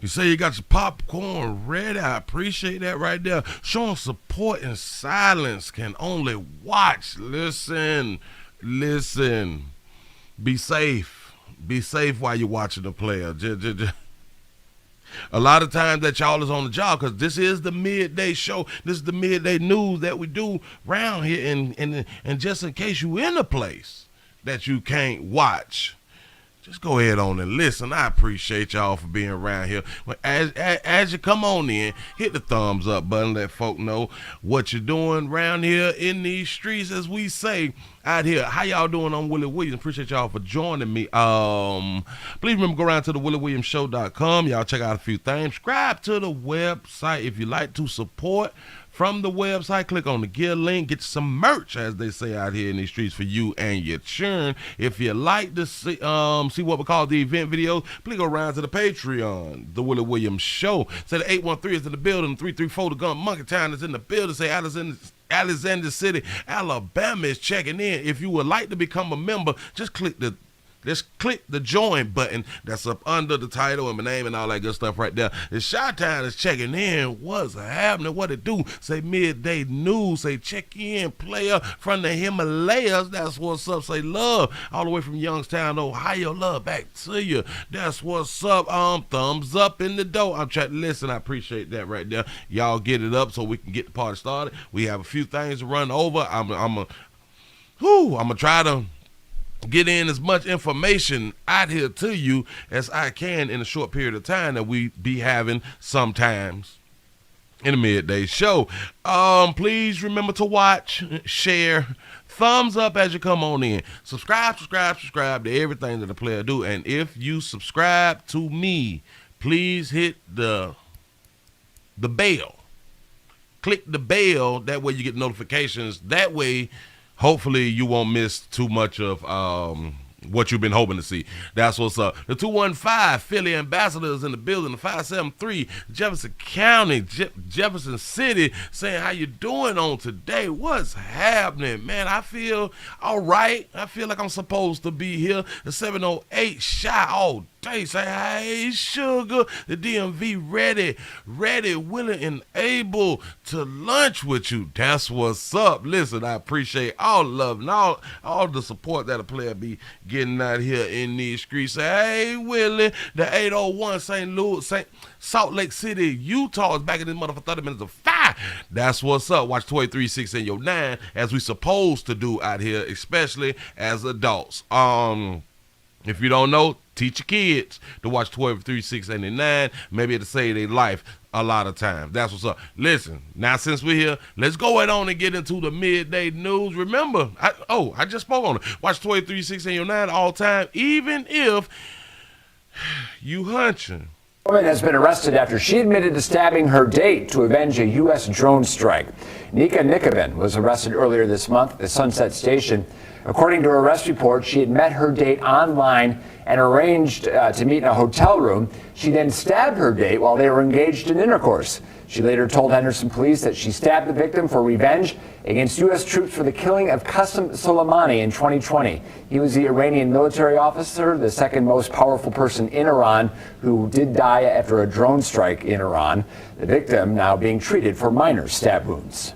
You say you got your popcorn ready. I appreciate that right there. Showing support in silence can only watch. Listen. Be safe. Be safe while you're watching the player. A lot of times that y'all is on the job because this is the midday show. This is the midday news that we do around here. And just in case you in a place that you can't watch, just go ahead on and listen. I appreciate y'all for being around here. But as you come on in, hit the thumbs up button. Let folk know what you're doing around here in these streets, as we say out here. How y'all doing? I'm Willie Williams. Appreciate y'all for joining me. Please remember, go around to the WillieWilliamsShow.com. Y'all check out a few things. Subscribe to the website if you like to support from the website. Click on the gear link. Get some merch, as they say out here in these streets, for you and your churn. If you like to see what we call the event videos, please go around to the Patreon, the Willie Williams Show. Say the 813 is in the building, 334 the Gun Monkey Town is in the building. Say Alexander City, Alabama is checking in. If you would like to become a member, just click the join button that's up under the title and my name and all that good stuff right there. The Chi-Town is checking in. What's happening? What it do? Say midday news. Say check in, player from the Himalayas. That's what's up. Say love all the way from Youngstown, Ohio. Love back to you. That's what's up. Thumbs up in the door. I'm trying to listen. I appreciate that right there. Y'all get it up so we can get the party started. We have a few things to run over. I'm gonna try to get in as much information out here to you as I can in a short period of time that we be having sometimes in the midday show. Please remember to watch, share, thumbs up as you come on in. Subscribe to everything that the player do. And if you subscribe to me, please hit the bell. Click the bell. That way you get notifications. That way, hopefully you won't miss too much of what you've been hoping to see. That's what's up. The 215 Philly Ambassadors in the building. The 573 Jefferson County, Jefferson City, saying how you doing on today? What's happening, man? I feel all right. I feel like I'm supposed to be here. The 708 Shy all day. Say, hey, sugar. The DMV ready, willing, and able to lunch with you. That's what's up. Listen, I appreciate all the love and all the support that a player be getting out here in these streets. Say, hey, Willie, the 801 Salt Lake City, Utah is back in this mother for 30 minutes of fire. That's what's up. Watch 236 and your 9 as we supposed to do out here, especially as adults. If you don't know, teach your kids to watch 12, 3, 6, and 9. Maybe it'll save their life a lot of times. That's what's up. Listen, now since we're here, let's go ahead on and get into the midday news. Remember, I just spoke on it. Watch 12, 3, 6, and your 9 all time, even if you hunching. A woman has been arrested after she admitted to stabbing her date to avenge a U.S. drone strike. Nika Nikovin was arrested earlier this month at the Sunset Station. According to her arrest report, she had met her date online and arranged to meet in a hotel room. She then stabbed her date while they were engaged in intercourse. She later told Henderson police that she stabbed the victim for revenge against U.S. troops for the killing of Qasem Soleimani in 2020. He was the Iranian military officer, the second most powerful person in Iran, who did die after a drone strike in Iran. The victim now being treated for minor stab wounds.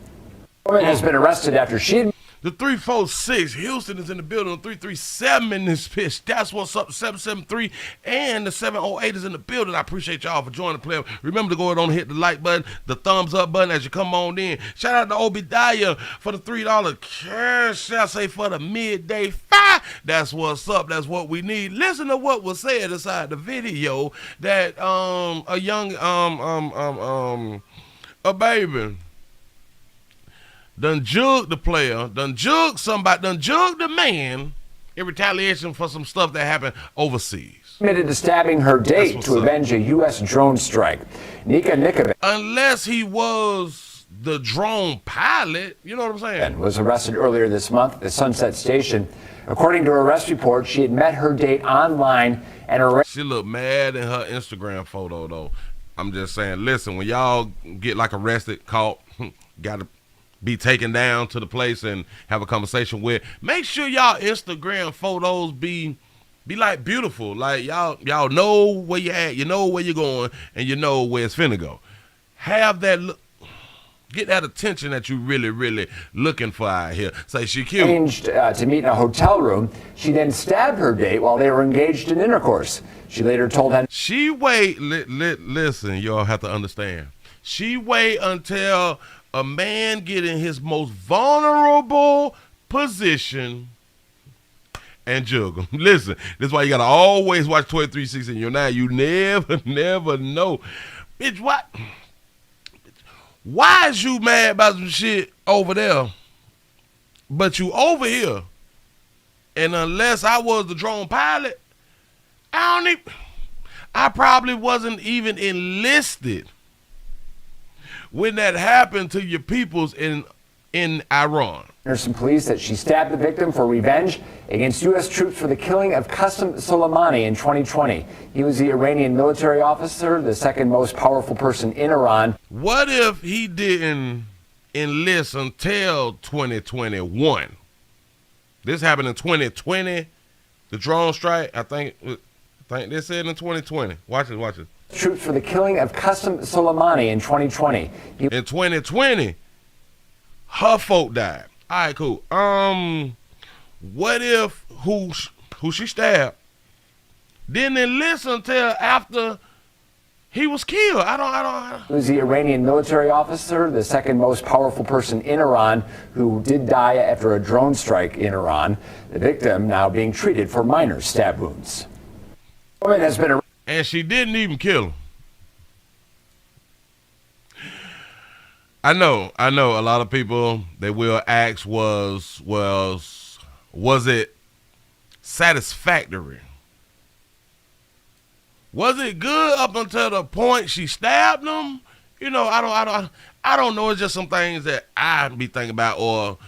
A woman has been arrested after she had The 346, Houston is in the building. The 337 in this pitch. That's what's up. The 773 and the 708 is in the building. I appreciate y'all for joining the play. Remember to go ahead on and hit the like button, the thumbs up button as you come on in. Shout out to Obadiah for the $3 cash. I say for the midday fire. That's what's up. That's what we need. Listen to what was said inside the video that a young a baby done jug the player, done jug somebody, done jug the man in retaliation for some stuff that happened overseas. Admitted to stabbing her date to avenge a U.S. drone strike. Nika Nikovin, unless he was the drone pilot, you know what I'm saying? Was arrested earlier this month at the Sunset Station. According to her arrest report, she had met her date online and arranged. She looked mad in her Instagram photo, though. I'm just saying, listen, when y'all get like arrested, caught, gotta be taken down to the place and have a conversation with, make sure y'all Instagram photos be Be like beautiful. Like y'all know where you at, you know where you're going, and you know where it's finna go. Have that look. Get that attention that you really looking for out here. Say she cute. Arranged to meet in a hotel room. She then stabbed her date while they were engaged in intercourse. She later told him. She listen, y'all have to understand. She wait until a man get in his most vulnerable position and jug him. Listen, this is why you gotta always watch 23-6 in your 9. You never know. Bitch, what? Why is you mad about some shit over there, but you over here? And unless I was the drone pilot, I probably wasn't even enlisted when that happened to your peoples in Iran. There's some police that she stabbed the victim for revenge against U.S. troops for the killing of Qasem Soleimani in 2020. He was the Iranian military officer, the second most powerful person in Iran. What if he didn't enlist until 2021? This happened in 2020, the drone strike. I think they said in 2020. Watch it. Troops for the killing of Qasem Soleimani in 2020. In 2020, her folk died. All right, cool. What if who she stabbed didn't enlist until after he was killed? I don't. He was the Iranian military officer, the second most powerful person in Iran, who did die after a drone strike in Iran. The victim now being treated for minor stab wounds. The woman has been and she didn't even kill him. I know. A lot of people, they will ask, was it satisfactory? Was it good up until the point she stabbed him? You know, I don't know. It's just some things that I be thinking about, or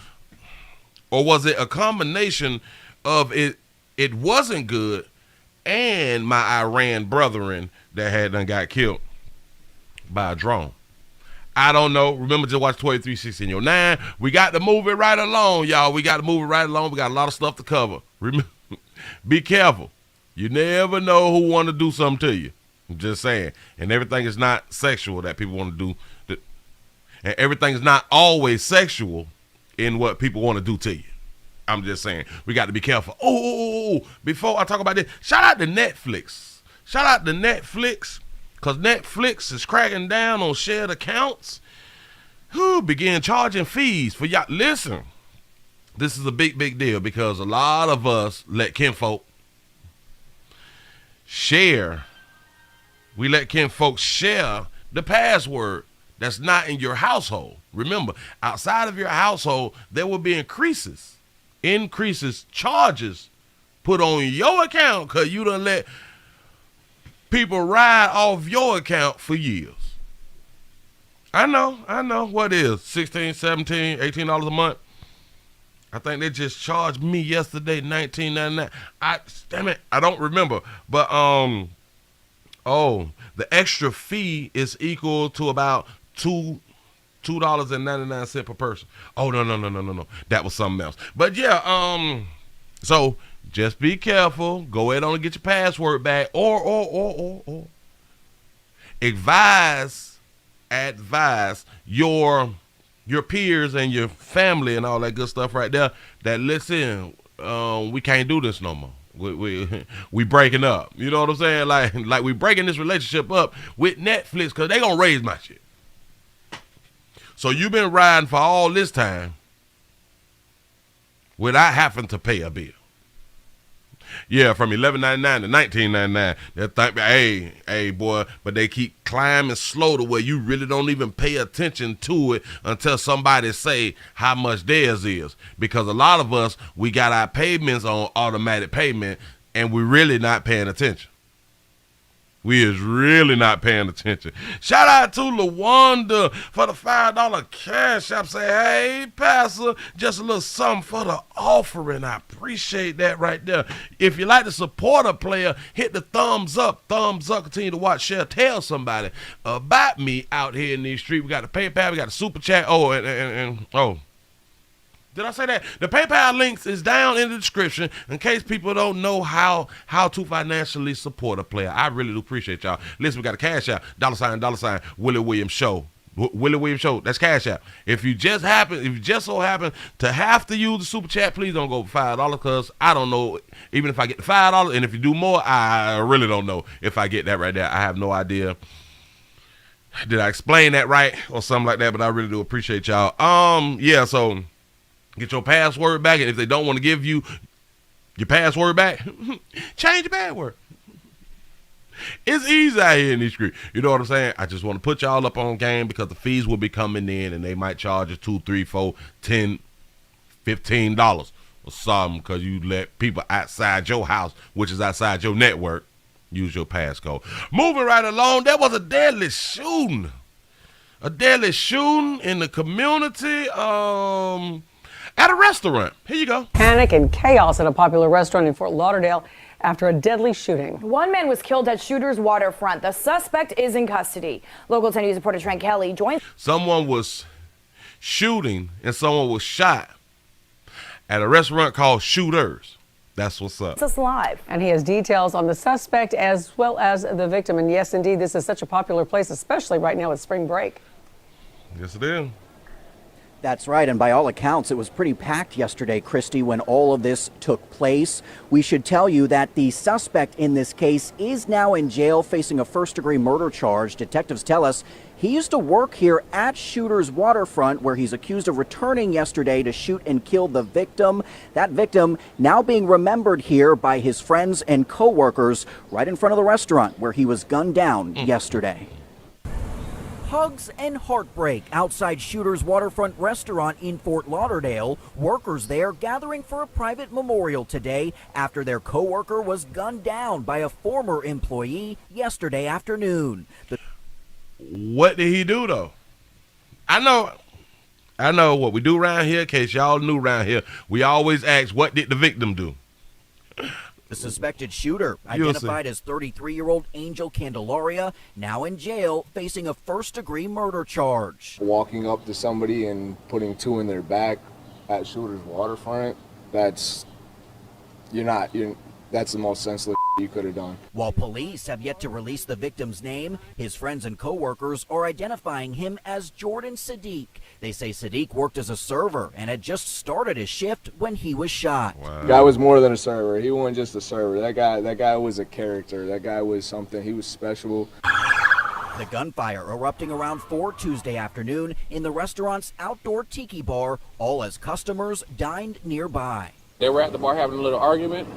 was it a combination of it? It wasn't good, and my Iran brethren that had done got killed by a drone. I don't know. Remember to watch 23-6 in your 9. We got to move it right along, y'all. We got to move it right along. We got a lot of stuff to cover. Remember, be careful. You never know who want to do something to you. I'm just saying. And everything is not sexual that people want to do. And everything is not always sexual in what people want to do to you. I'm just saying. We got to be careful. Oh, before I talk about this, shout out to Netflix. Because Netflix is cracking down on shared accounts. Who began charging fees for y'all. Listen, this is a big deal because a lot of us let kinfolk share. We let kinfolk share the password that's not in your household. Remember, outside of your household, there will be increases, charges put on your account because you done let people ride off your account for years. I know what is $16, $17, $18 a month. I think they just charged me yesterday $19.99. Damn it, I don't remember. But the extra fee is equal to about $2.99 per person. Oh no. That was something else. But yeah, so just be careful. Go ahead on and get your password back, or advise your peers and your family and all that good stuff right there. That listen, we can't do this no more. We breaking up. You know what I'm saying? Like we breaking this relationship up with Netflix because they gonna raise my shit. So you've been riding for all this time without having to pay a bill. Yeah, from $11.99 to $19.99. They think, hey, boy, but they keep climbing slow to where you really don't even pay attention to it until somebody say how much theirs is. Because a lot of us, we got our payments on automatic payment, and we're really not paying attention. We is really not paying attention. Shout out to LaWanda for the $5 cash app. Say, hey, Pastor, just a little something for the offering. I appreciate that right there. If you like to support a player, hit the thumbs up. Thumbs up. Continue to watch, share, tell somebody about me out here in these streets. We got the PayPal, we got the Super Chat. Did I say that? The PayPal links is down in the description in case people don't know how to financially support a player. I really do appreciate y'all. Listen, we got a cash out, $, Willie Williams Show. Willie Williams Show. That's cash out. If you just so happen to have to use the super chat, please don't go for $5 because I don't know even if I get the $5. And if you do more, I really don't know if I get that right there. I have no idea. Did I explain that right or something like that? But I really do appreciate y'all. Yeah. So. Get your password back, and if they don't want to give you your password back, change your password. It's easy out here in these streets. You know what I'm saying? I just want to put y'all up on game because the fees will be coming in, and they might charge you $2, $3, $4, $10, $15 or something because you let people outside your house, which is outside your network, use your passcode. Moving right along, there was a deadly shooting. A deadly shooting in the community. At a restaurant. Here you go. Panic and chaos at a popular restaurant in Fort Lauderdale after a deadly shooting. One man was killed at Shooter's Waterfront. The suspect is in custody. Local 10 News reporter Trent Kelly joins. Someone was shooting and someone was shot at a restaurant called Shooters. That's what's up. It's live. And he has details on the suspect as well as the victim. And yes, indeed, this is such a popular place, especially right now at spring break. Yes, it is. That's right, and by all accounts, it was pretty packed yesterday, Christy, when all of this took place. We should tell you that the suspect in this case is now in jail facing a first-degree murder charge. Detectives tell us he used to work here at Shooter's Waterfront, where he's accused of returning yesterday to shoot and kill the victim. That victim now being remembered here by his friends and co-workers right in front of the restaurant where he was gunned down yesterday. Hugs and heartbreak outside Shooter's Waterfront restaurant in Fort Lauderdale. Workers there gathering for a private memorial today after their co-worker was gunned down by a former employee yesterday afternoon. What did he do, though? I know what we do around here. In case y'all new around here, we always ask, what did the victim do? The suspected shooter, identified as 33-year-old Angel Candelaria, now in jail facing a first-degree murder charge. Walking up to somebody and putting two in their back at Shooter's Waterfront, that's the most senseless you could have done. While police have yet to release the victim's name, his friends and co-workers are identifying him as Jordan Sadiq. They say Sadiq worked as a server and had just started his shift when he was shot. Wow. The guy was more than a server. He wasn't just a server. That guy was a character. That guy was something. He was special. The gunfire erupting around 4 Tuesday afternoon in the restaurant's outdoor tiki bar, all as customers dined nearby. They were at the bar having a little argument.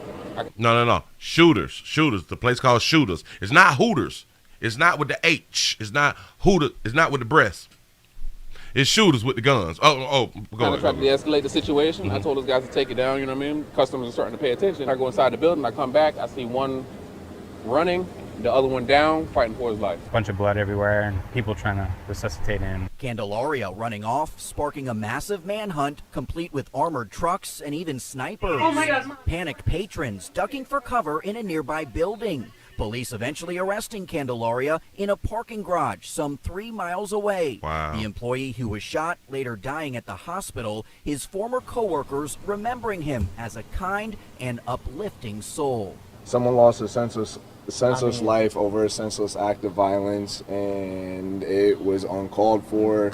No. Shooters. The place called Shooters. It's not Hooters. It's not with the H. It's not Hooter. It's not with the breast. It's Shooters with the guns. Go ahead. Tried to de-escalate the situation. Mm-hmm. I told those guys to take it down, you know what I mean? Customers are starting to pay attention. I go inside the building, I come back, I see one running, the other one down, fighting for his life. A bunch of blood everywhere and people trying to resuscitate him. Candelaria running off, sparking a massive manhunt, complete with armored trucks and even snipers. Oh my God. Panicked patrons ducking for cover in a nearby building. Police eventually arresting Candelaria in a parking garage some 3 miles away. Wow. The employee who was shot later dying at the hospital, his former co-workers remembering him as a kind and uplifting soul. Someone lost a senseless life over a senseless act of violence, and it was uncalled for.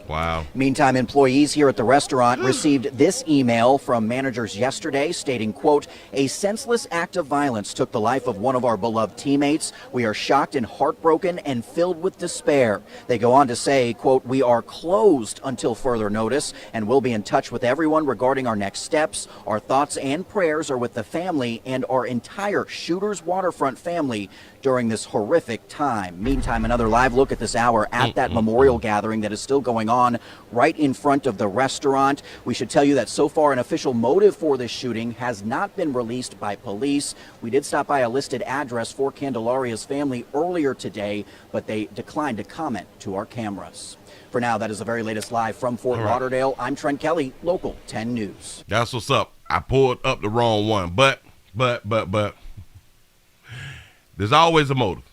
Wow. Meantime, employees here at the restaurant received this email from managers yesterday stating, quote, "A senseless act of violence took the life of one of our beloved teammates. We are shocked and heartbroken and filled with despair." They go on to say, quote, "We are closed until further notice and we'll be in touch with everyone regarding our next steps. Our thoughts and prayers are with the family and our entire Shooter's Waterfront family during this horrific time." Meantime, another live look at this hour at that memorial gathering that is still going on right in front of the restaurant. We should tell you that so far an official motive for this shooting has not been released by police. We did stop by a listed address for Candelaria's family earlier today, but they declined to comment to our cameras. For now, that is the very latest live from Fort Lauderdale. I'm Trent Kelly, Local 10 News. That's what's up. I pulled up the wrong one, but there's always a motive.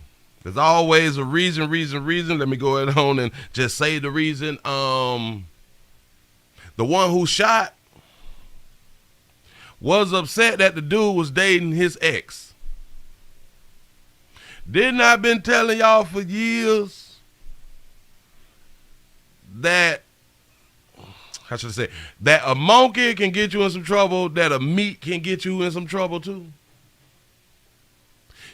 There's always a reason. Let me go ahead on and just say the reason. The one who shot was upset that the dude was dating his ex. Didn't I been telling y'all for years that, how should I say, that a monkey can get you in some trouble, that a meat can get you in some trouble too?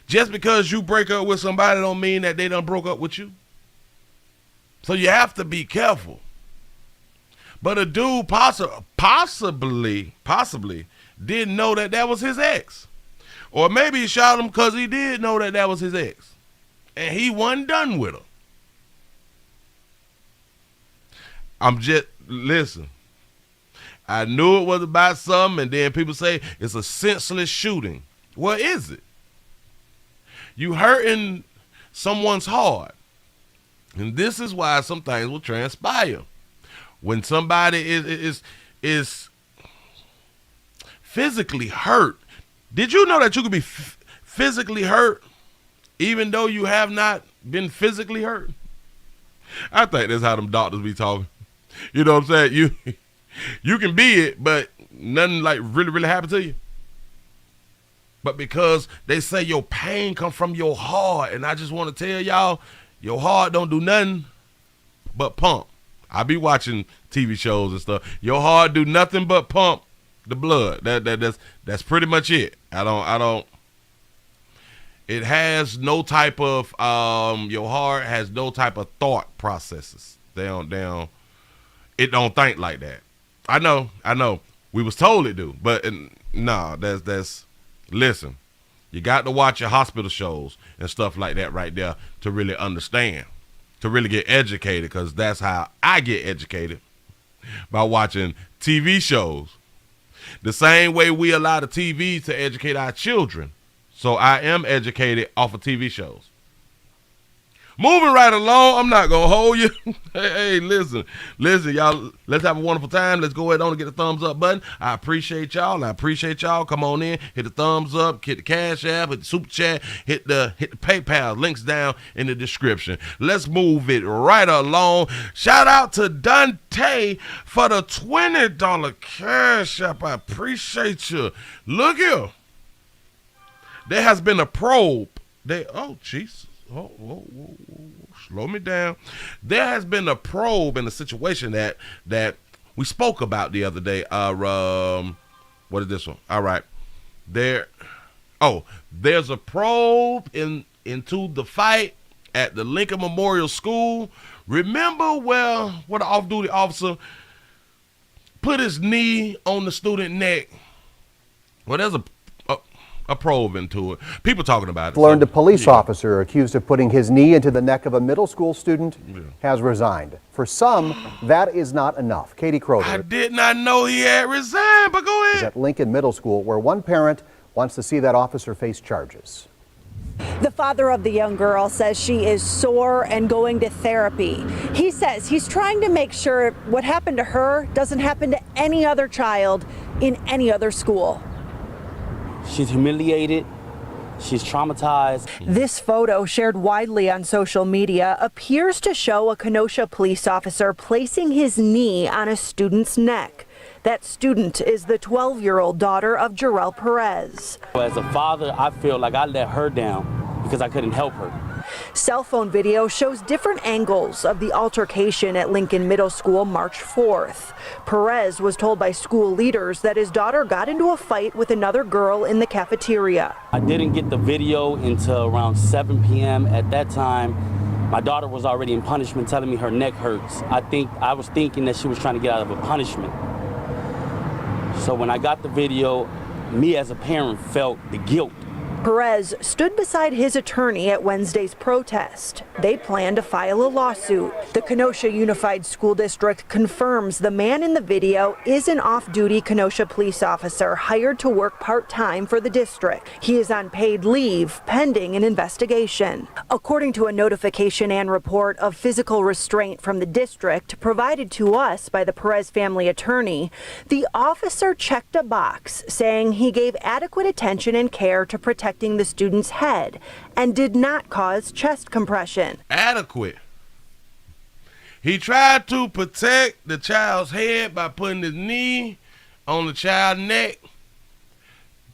Just because you break up with somebody don't mean that they done broke up with you. So you have to be careful. But a dude possibly didn't know that that was his ex. Or maybe he shot him because he did know that that was his ex. And he wasn't done with her. Listen, I knew it was about something, and then people say it's a senseless shooting. What is it? You hurting someone's heart. And this is why some things will transpire. When somebody is physically hurt, did you know that you could be physically hurt even though you have not been physically hurt? I think that's how them doctors be talking. You know what I'm saying? You can be it, but nothing like really happened to you. But because they say your pain come from your heart, and I just want to tell y'all, your heart don't do nothing but pump. I be watching TV shows and stuff. Your heart do nothing but pump the blood. That's pretty much it. I don't. It has no type of your heart has no type of thought processes. It don't think like that. I know. We was told it do, but no. That's. Listen, you got to watch your hospital shows and stuff like that right there to really understand, to really get educated, because that's how I get educated, by watching TV shows. The same way we allow the TV to educate our children. So I am educated off of TV shows. Moving right along, I'm not going to hold you. Hey, listen, y'all, let's have a wonderful time. Let's go ahead on and get the thumbs up button. I appreciate y'all. Come on in, hit the thumbs up, hit the Cash App, hit the Super Chat, hit the PayPal. Links down in the description. Let's move it right along. Shout out to Dante for the $20 Cash App. I appreciate you. Look here. There has been a probe. Oh, Jesus. Whoa. Slow me down. There has been a probe in the situation that we spoke about the other day. What is this one? All right. There's a probe into the fight at the Lincoln Memorial School. Remember where the off-duty officer put his knee on the student neck? Well, there's a probe into it. People talking about it. Learned a police officer accused of putting his knee into the neck of a middle school student has resigned. For some, that is not enough. Katie Croder. I did not know he had resigned, but go ahead. Is at Lincoln Middle School, where one parent wants to see that officer face charges. The father of the young girl says she is sore and going to therapy. He says he's trying to make sure what happened to her doesn't happen to any other child in any other school. She's humiliated. She's traumatized. This photo, shared widely on social media, appears to show a Kenosha police officer placing his knee on a student's neck. That student is the 12-year-old daughter of Jarrell Perez. As a father, I feel like I let her down because I couldn't help her. Cell phone video shows different angles of the altercation at Lincoln Middle School March 4th. Perez was told by school leaders that his daughter got into a fight with another girl in the cafeteria. I didn't get the video until around 7 p.m. At that time, my daughter was already in punishment, telling me her neck hurts. I was thinking that she was trying to get out of a punishment. So when I got the video, me as a parent felt the guilt. Perez stood beside his attorney at Wednesday's protest. They plan to file a lawsuit. The Kenosha Unified School District confirms the man in the video is an off-duty Kenosha police officer hired to work part-time for the district. He is on paid leave pending an investigation. According to a notification and report of physical restraint from the district provided to us by the Perez family attorney, the officer checked a box saying he gave adequate attention and care to protect the student's head and did not cause chest compression. Adequate. He tried to protect the child's head by putting his knee on the child's neck.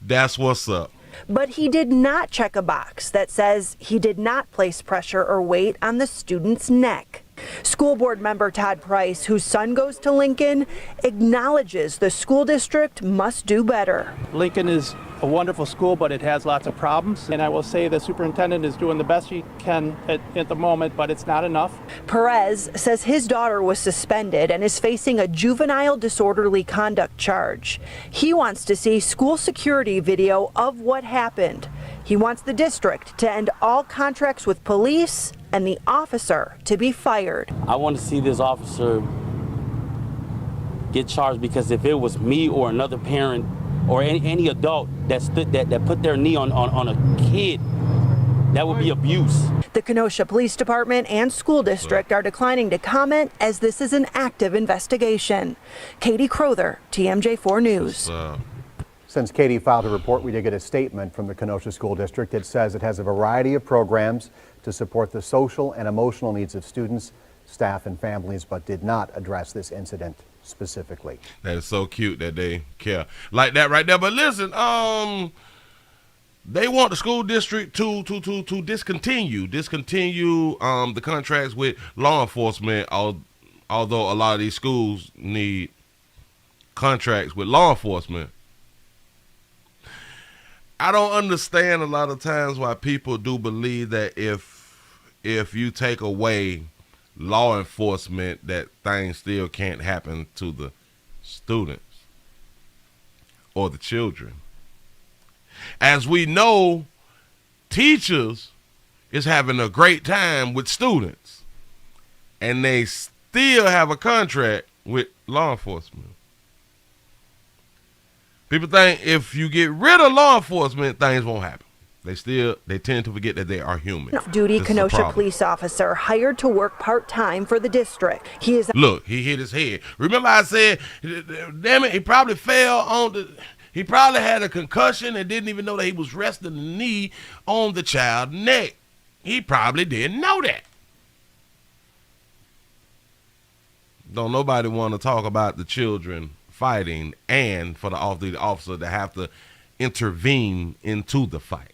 That's what's up. But he did not check a box that says he did not place pressure or weight on the student's neck. School board member Todd Price, whose son goes to Lincoln, acknowledges the school district must do better. Lincoln is a wonderful school, but it has lots of problems. And I will say the superintendent is doing the best she can at the moment, but it's not enough. Perez says his daughter was suspended and is facing a juvenile disorderly conduct charge. He wants to see school security video of what happened. He wants the district to end all contracts with police and the officer to be fired. I want to see this officer get charged, because if it was me or another parent or any adult that put their knee on a kid, that would be abuse. The Kenosha Police Department and school district are declining to comment as this is an active investigation. Katie Crowther, TMJ4 News. Since Katie filed a report, we did get a statement from the Kenosha School District. It says it has a variety of programs to support the social and emotional needs of students, staff, and families, but did not address this incident specifically. That is so cute that they care like that right there. But listen, they want the school district to discontinue the contracts with law enforcement, although a lot of these schools need contracts with law enforcement. I don't understand a lot of times why people do believe that if you take away law enforcement, that things still can't happen to the students or the children. As we know, teachers is having a great time with students, and they still have a contract with law enforcement. People think if you get rid of law enforcement, things won't happen. They tend to forget that they are human. Duty Kenosha police officer hired to work part-time for the district. Look, he hit his head. Remember I said, damn it, he probably fell he probably had a concussion and didn't even know that he was resting the knee on the child's neck. He probably didn't know that. Don't nobody want to talk about the children fighting and for the off-duty officer to have to intervene into the fight.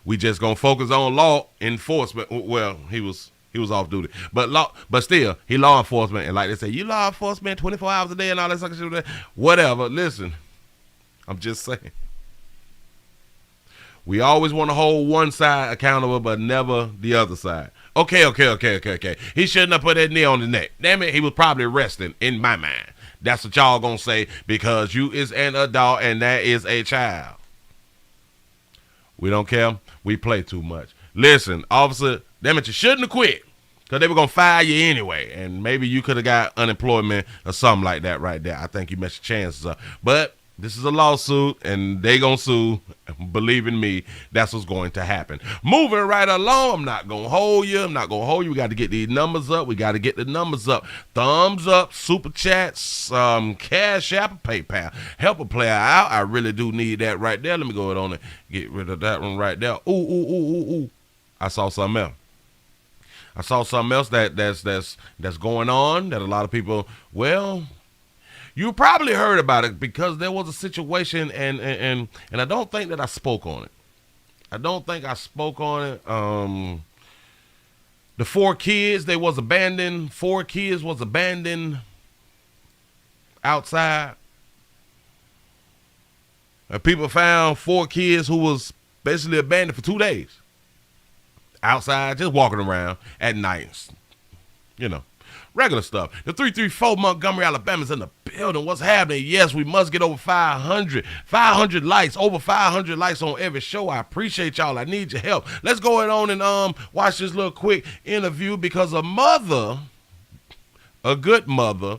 We just gonna focus on law enforcement. Well, he was off duty, but still, he law enforcement. And like they say, you law enforcement 24 hours a day and all that sucker shit. Whatever. Listen, I'm just saying. We always want to hold one side accountable, but never the other side. Okay. He shouldn't have put that knee on the neck. Damn it, he was probably resting, in my mind. That's what y'all gonna say, because you is an adult and that is a child. We don't care. We play too much. Listen, officer, damn it, you shouldn't have quit, because they were going to fire you anyway, and maybe you could have got unemployment or something like that right there. I think you messed your chances up. But this is a lawsuit, and they going to sue. Believe in me, that's what's going to happen. Moving right along, I'm not going to hold you. We got to get these numbers up. We got to get the numbers up. Thumbs up, super chats, Cash App, PayPal. Help a player out. I really do need that right there. Let me go ahead on and get rid of that one right there. Ooh. I saw something else. That's going on that a lot of people, well, you probably heard about it, because there was a situation, and I don't think that I spoke on it. The 4 kids, they was abandoned. 4 kids was abandoned outside. People found 4 kids who was basically abandoned for 2 days. Outside, just walking around at night. You know, regular stuff. The 334 Montgomery, Alabama's in the building. What's happening? Yes, we must get over 500 likes, over 500 likes on every show. I appreciate y'all. I need your help. Let's go on and watch this little quick interview, because a good mother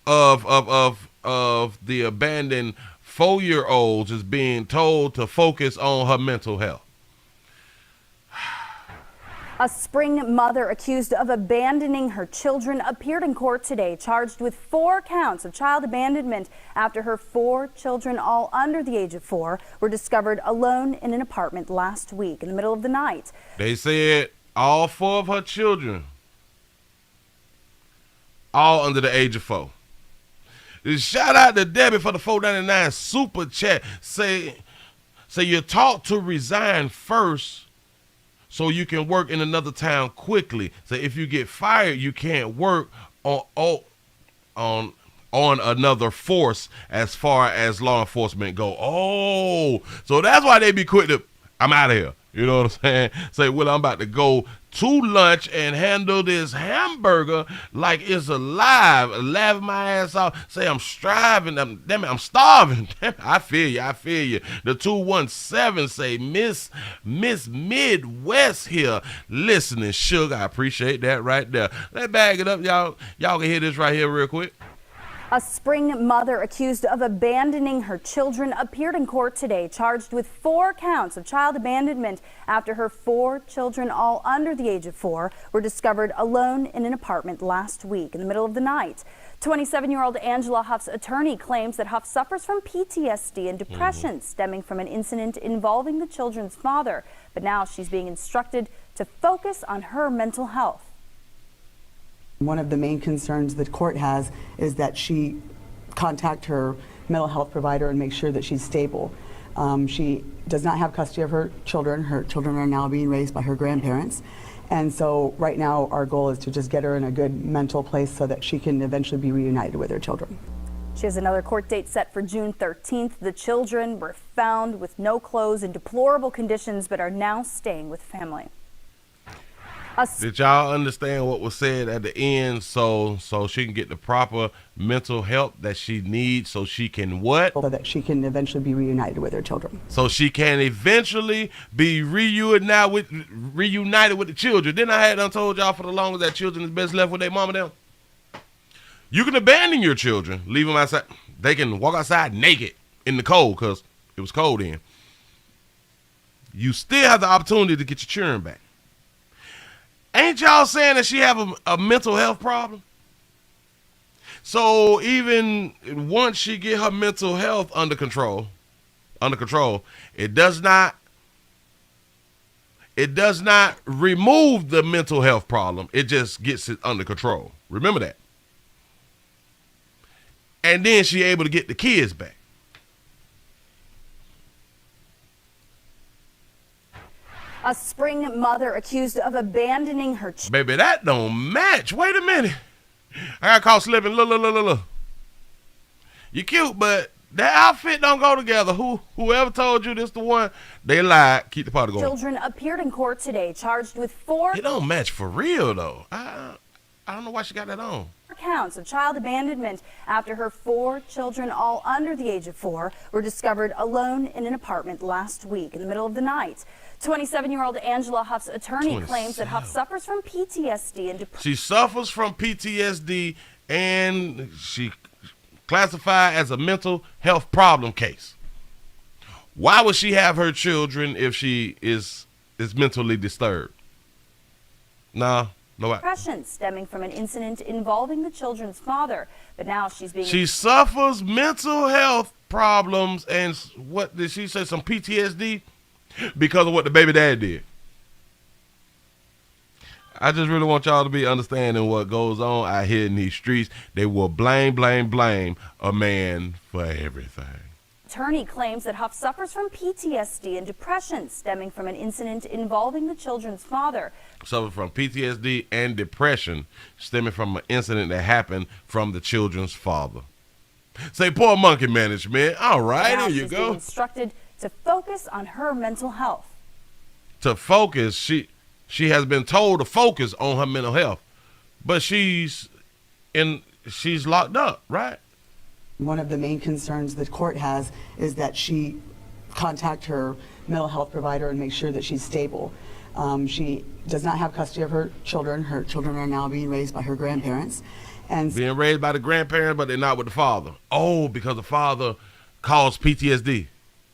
of the abandoned 4-year-olds is being told to focus on her mental health. A Spring mother accused of abandoning her children appeared in court today, charged with 4 counts of child abandonment after her 4 children, all under the age of 4, were discovered alone in an apartment last week in the middle of the night. They said all 4 of her children all under the age of 4. Shout out to Debbie for the $4.99 super chat. Say you're taught to resign first so you can work in another town quickly. So if you get fired, you can't work on another force as far as law enforcement go. Oh, so that's why they be quick to, I'm out of here. You know what I'm saying? Say, well, I'm about to go to lunch and handle this hamburger like it's alive, laugh my ass off. Say, I'm striving. Damn it, I'm starving. Damn it, I feel you. The 217 say, Miss Midwest here listening. Sugar, I appreciate that right there. Let's bag it up, y'all. Y'all can hear this right here real quick. A Spring mother accused of abandoning her children appeared in court today, charged with 4 counts of child abandonment after her 4 children, all under the age of 4, were discovered alone in an apartment last week in the middle of the night. 27-year-old Angela Huff's attorney claims that Huff suffers from PTSD and depression stemming from an incident involving the children's father, but now she's being instructed to focus on her mental health. One of the main concerns the court has is that she contact her mental health provider and make sure that she's stable. She does not have custody of her children. Her children are now being raised by her grandparents. And so right now our goal is to just get her in a good mental place so that she can eventually be reunited with her children. She has another court date set for June 13th. The children were found with no clothes in deplorable conditions but are now staying with family. Did y'all understand what was said at the end? So she can get the proper mental help that she needs so she can what? So that she can eventually be reunited with her children. So she can eventually be reunited with the children. Then I had told y'all for the longest that children is best left with their mama them. You can abandon your children, leave them outside. They can walk outside naked in the cold because it was cold then. You still have the opportunity to get your children back. Ain't y'all saying that she have a mental health problem? So even once she get her mental health under control, it does not remove the mental health problem. It just gets it under control. Remember that. And then she able to get the kids back. A Spring mother accused of abandoning her children. Baby, that don't match. Wait a minute. I got caught slipping. Look. You cute, but that outfit don't go together. Whoever told you this the one, they lied. Keep the party going. Children appeared in court today, charged with 4. It don't match for real, though. I don't know why she got that on. Counts of child abandonment after her 4 children, all under the age of 4, were discovered alone in an apartment last week in the middle of the night. 27-year-old Angela Huff's attorney claims that Huff suffers from PTSD and depression. She suffers from PTSD and she classified as a mental health problem case. Why would she have her children if she is mentally disturbed? No. Depression stemming from an incident involving the children's father, but now she's being. She suffers mental health problems and what did she say? Some PTSD because of what the baby dad did. I just really want y'all to be understanding what goes on out here in these streets. They will blame a man for everything. Attorney claims that Huff suffers from PTSD and depression stemming from an incident involving the children's father. Suffer from PTSD and depression stemming from an incident that happened from the children's father. Say, poor monkey management. All right, now here you she's go. Being instructed to focus on her mental health. To focus, she has been told to focus on her mental health, but she's locked up, right? One of the main concerns the court has is that she contact her mental health provider and make sure that she's stable. She does not have custody of her children. Her children are now being raised by her grandparents. And being raised by the grandparents, but they're not with the father. Oh, because the father caused PTSD.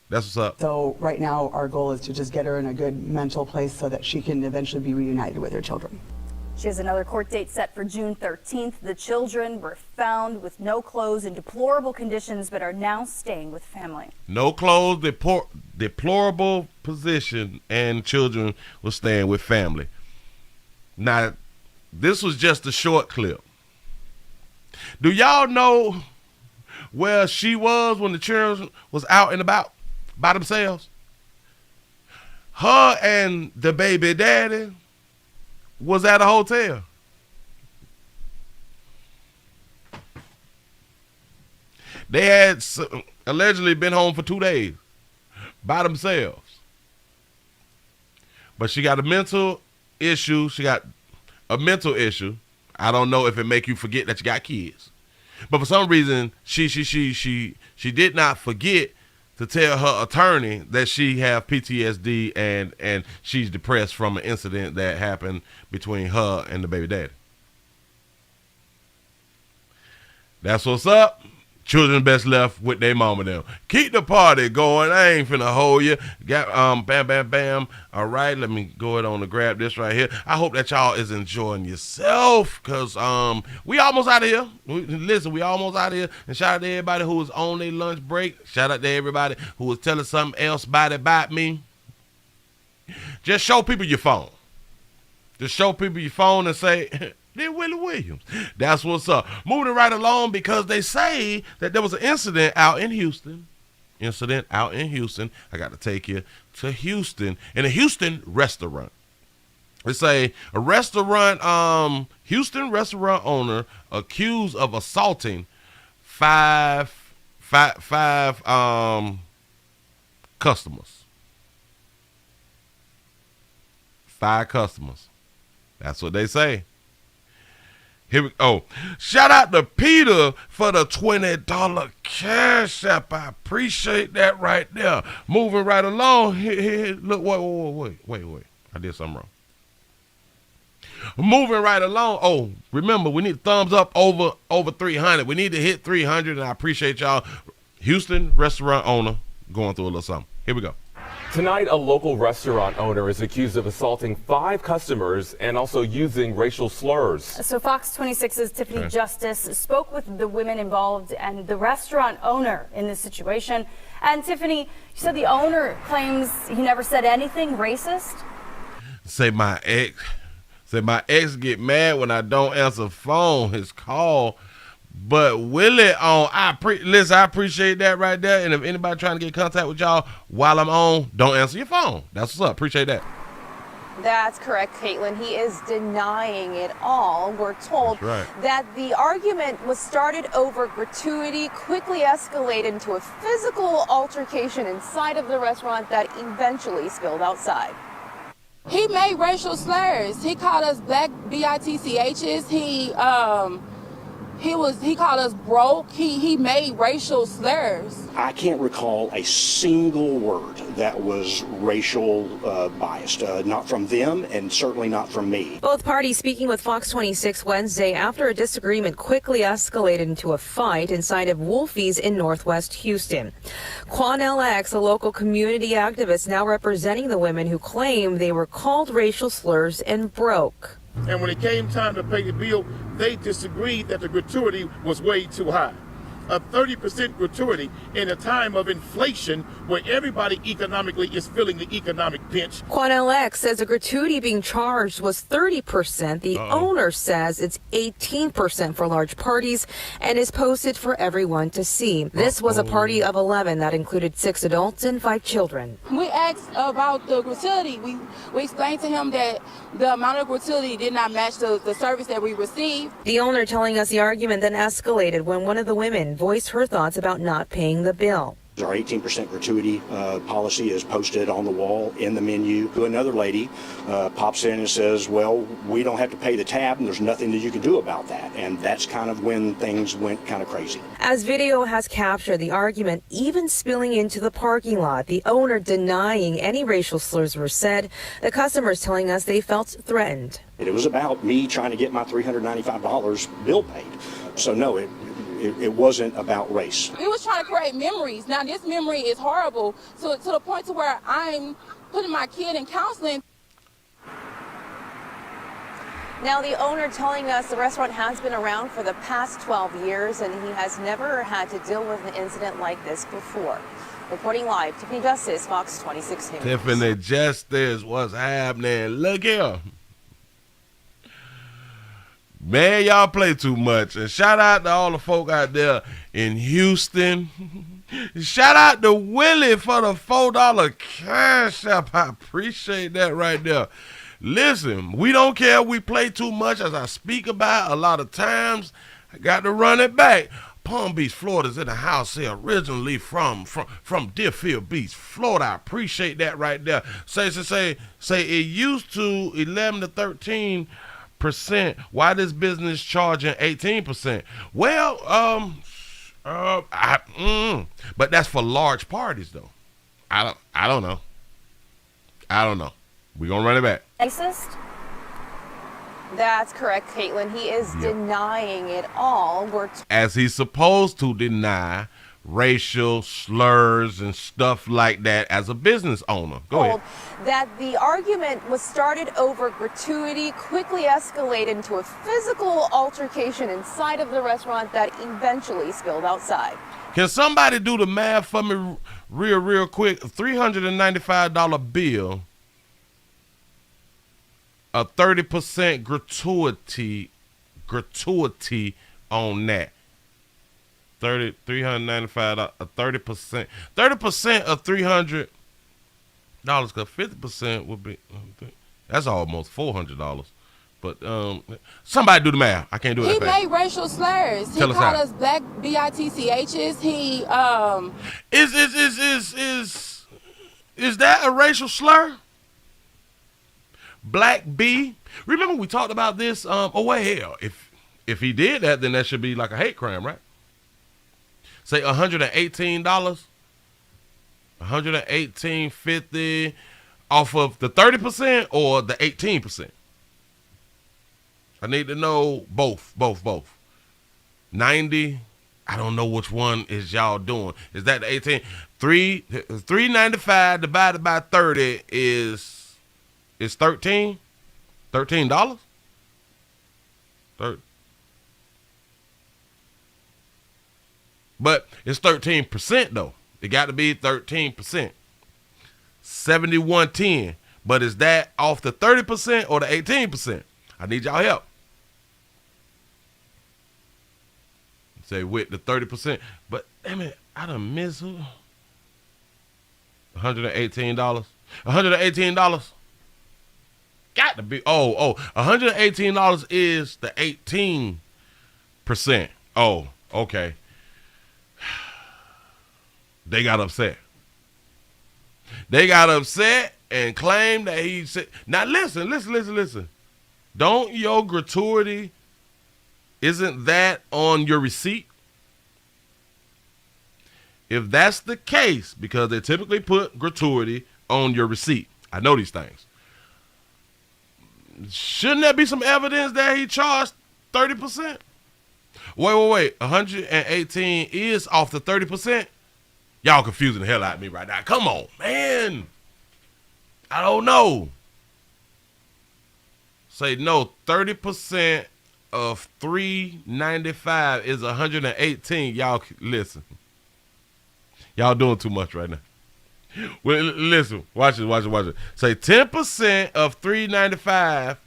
That's what's up. So right now our goal is to just get her in a good mental place so that she can eventually be reunited with her children. She has another court date set for June 13th. The children were found with no clothes in deplorable conditions but are now staying with family. No clothes, deplorable position, and children were staying with family. Now, this was just a short clip. Do y'all know where she was when the children was out and about by themselves? Her and the baby daddy was at a hotel. They had allegedly been home for 2 days by themselves. But she got a mental issue. She got a mental issue. I don't know if it make you forget that you got kids. But for some reason, she did not forget to tell her attorney that she have PTSD and she's depressed from an incident that happened between her and the baby daddy. That's what's up. Children best left with their mama now. Keep the party going. I ain't finna hold you. Got bam, bam, bam. All right, let me go ahead on to grab this right here. I hope that y'all is enjoying yourself, cause we almost out of here. We almost out of here. And shout out to everybody who was on their lunch break. Shout out to everybody who was telling something else about me. Just show people your phone. Just show people your phone and say, they're Willie Williams. That's what's up. Moving right along, because they say that there was an incident out in Houston. I got to take you to Houston. In a Houston restaurant. They say a restaurant, Houston restaurant owner accused of assaulting five customers. 5 customers. That's what they say. Here we go. Shout out to Peter for the $20 cash app. I appreciate that right there. Moving right along. Here, look, wait. I did something wrong. Moving right along. Oh, remember, we need thumbs up over 300. We need to hit 300, and I appreciate y'all. Houston restaurant owner going through a little something. Here we go. Tonight, a local restaurant owner is accused of assaulting 5 customers and also using racial slurs. So Fox 26's Tiffany Justice spoke with the women involved and the restaurant owner in this situation. And Tiffany, you said the owner claims he never said anything racist? Say my ex get mad when I don't answer phone, his call. But Willie I appreciate that right there. And if anybody trying to get in contact with y'all while I'm on, don't answer your phone. That's what's up. Appreciate that. That's correct, Caitlin. He is denying it all. We're told that the argument was started over gratuity, quickly escalated into a physical altercation inside of the restaurant that eventually spilled outside. He made racial slurs. He called us black bitchs. He called us broke. He made racial slurs. I can't recall a single word that was racial biased, not from them and certainly not from me. Both parties speaking with Fox 26 Wednesday after a disagreement quickly escalated into a fight inside of Wolfie's in Northwest Houston. Quanell X, a local community activist now representing the women who claim they were called racial slurs and broke. And when it came time to pay the bill, they disagreed that the gratuity was way too high. A 30% gratuity in a time of inflation where everybody economically is feeling the economic pinch. Quanell X says the gratuity being charged was 30%. The owner says it's 18% for large parties and is posted for everyone to see. This was a party of 11 that included 6 adults and 5 children. We asked about the gratuity. We explained to him that the amount of gratuity did not match the service that we received. The owner telling us the argument then escalated when one of the women voiced her thoughts about not paying the bill. Our 18% gratuity policy is posted on the wall in the menu. Another lady pops in and says, well, we don't have to pay the tab and there's nothing that you can do about that. And that's kind of when things went kind of crazy. As video has captured the argument even spilling into the parking lot, the owner denying any racial slurs were said, the customers telling us they felt threatened. It was about me trying to get my $395 bill paid. So no, it wasn't about race. We was trying to create memories. Now this memory is horrible to the point to where I'm putting my kid in counseling. Now the owner telling us the restaurant has been around for the past 12 years and he has never had to deal with an incident like this before. Reporting live, Tiffany Justice, Fox 26 News. Tiffany Justice, what's happening? Look here. Man, y'all play too much. And shout out to all the folk out there in Houston. Shout out to Willie for the $4 cash app. I appreciate that right there. Listen, we don't care if we play too much, as I speak about a lot of times. I got to run it back. Palm Beach, Florida's in the house here, originally from Deerfield Beach, Florida. I appreciate that right there. Say it used to 11 to 13%. Why this business charging 18%? Well, but that's for large parties though. I don't know. We're gonna run it back. Racist? That's correct, Caitlin. He is denying it all. As he's supposed to deny racial slurs and stuff like that as a business owner. Go ahead. That the argument was started over gratuity, quickly escalated into a physical altercation inside of the restaurant that eventually spilled outside. Can somebody do the math for me real quick? A $395 bill, a 30% gratuity on that. $395, a 30%. 30% of $300, because 50% would be, that's almost $400. But somebody do the math. I can't do it. He made racial slurs. He called us black bitchs. He is that a racial slur? Black B. Remember we talked about this. Hell, if he did that, then that should be like a hate crime, right? Say $118, $118.50 off of the 30% or the 18%. I need to know both. 90. I don't know which one is y'all doing. Is that the 18? $395 divided by 30 is $13. $13. But it's 13% though. It got to be 13%. 71.10. But is that off the 30% or the 18%? I need y'all help. Say with the 30%. But damn it, I done missed $118. $118. Got to be $118 is the 18%. Oh, okay. They got upset. They got upset and claimed that he said, now listen. Don't your gratuity, isn't that on your receipt? If that's the case, because they typically put gratuity on your receipt. I know these things. Shouldn't there be some evidence that he charged 30%? Wait. 118 is off the 30%? Y'all confusing the hell out of me right now. Come on, man. I don't know. Say no, 30% of $395 is 118. Y'all listen. Y'all doing too much right now. Well, listen, watch it. Say 10% of $395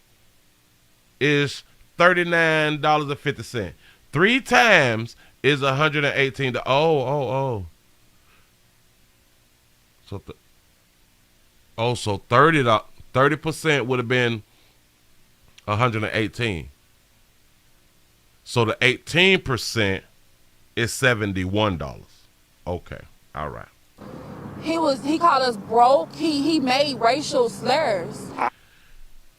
is $39.50. 3 times is $118. Oh. So 30% would have been 118. So the 18% is $71. Okay, all right. He called us broke. He made racial slurs.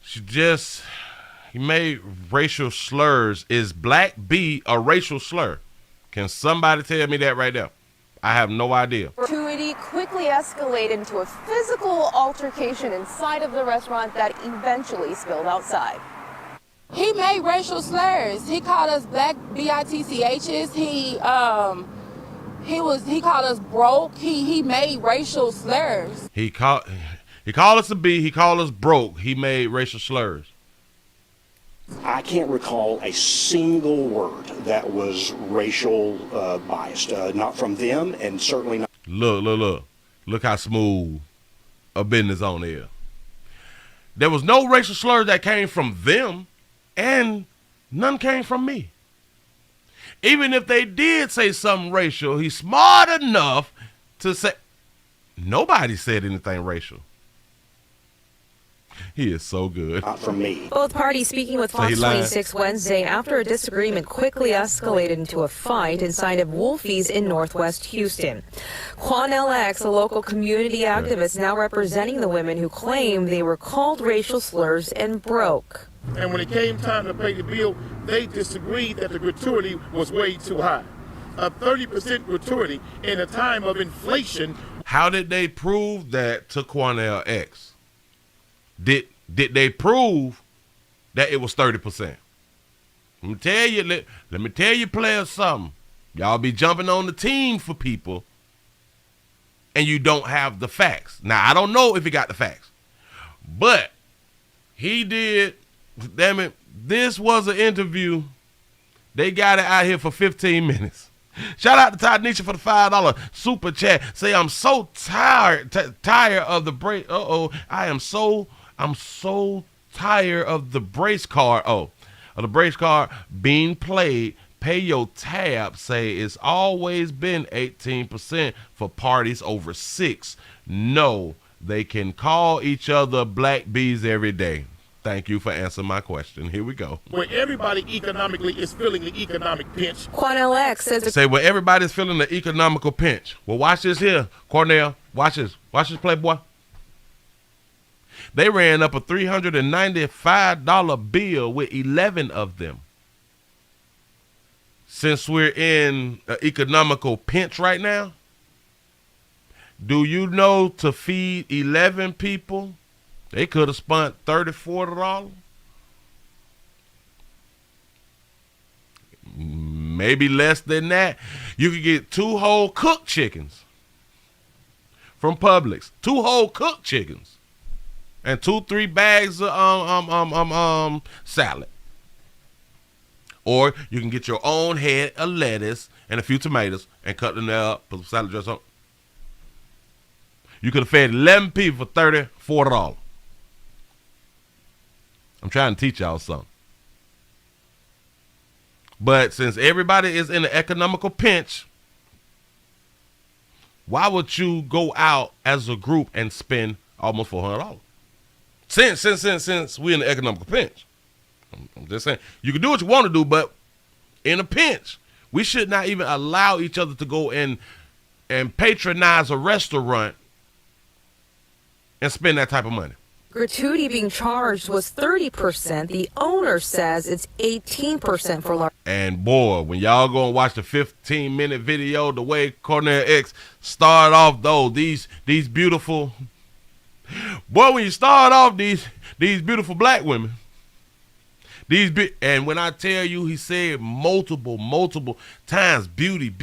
He made racial slurs. Is black B a racial slur? Can somebody tell me that right now? I have no idea. Gratuity quickly escalated into a physical altercation inside of the restaurant that eventually spilled outside. He made racial slurs. He called us black bitchs. He called us broke. He made racial slurs. He called us a B. He called us broke. He made racial slurs. I can't recall a single word that was racial biased. Not from them, and certainly not. Look how smooth a business on there. There was no racial slurs that came from them, and None came from me. Even if they did say something racial, he's smart enough to say, nobody said anything racial. He is so good. Not from me. Both parties speaking with Fox 26 Wednesday after a disagreement quickly escalated into a fight inside of Wolfie's in Northwest Houston. Quanell X, a local community activist now representing the women who claim they were called racial slurs and broke. And when it came time to pay the bill, they disagreed that the gratuity was way too high. A 30% gratuity in a time of inflation. How did they prove that to Quanell X? Did they prove that it was 30%? Let me tell you, players, something. Y'all be jumping on the team for people, and you don't have the facts. Now, I don't know if he got the facts, but he did. Damn it, this was an interview. They got it out here for 15 minutes. Shout out to Tanisha for the $5 super chat. Say, I'm so tired of the break. I'm so tired of the brace card. Of the brace card being played. Pay your tab. Say it's always been 18% for parties over 6. No, they can call each other black bees every day. Thank you for answering my question. Here we go. Where everybody economically is feeling the economic pinch. Quanell X says... Say, where everybody's feeling the economical pinch. Well, watch this here, Cornell. Watch this. Watch this, Playboy. They ran up a $395 bill with 11 of them. Since we're in an economical pinch right now, do you know to feed 11 people, they could have spent $30, $40? Maybe less than that. You could get 2 whole cooked chickens from Publix. 2 whole cooked chickens. And 2-3 bags of salad. Or you can get your own head of lettuce and a few tomatoes and cut them up, put some salad dressing on. You could have fed 11 people for $30, $40. I'm trying to teach y'all something. But since everybody is in an economical pinch, why would you go out as a group and spend almost $400? Since we're in an economical pinch. I'm just saying, you can do what you want to do, but in a pinch, we should not even allow each other to go and patronize a restaurant and spend that type of money. Gratuity being charged was 30%. The owner says it's 18% for large. And boy, when y'all go and watch the 15-minute video, the way Cornell X started off, though, these beautiful, boy, when you start off these beautiful black women, and when I tell you, he said multiple times, beauty.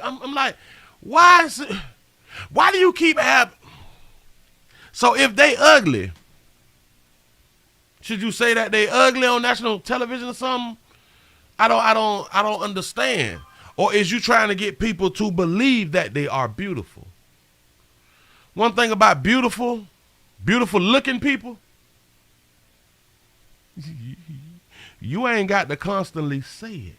I'm like, why do you keep having? So if they ugly, should you say that they ugly on national television or something? I don't understand. Or is you trying to get people to believe that they are beautiful? One thing about beautiful looking people, you ain't got to constantly say it.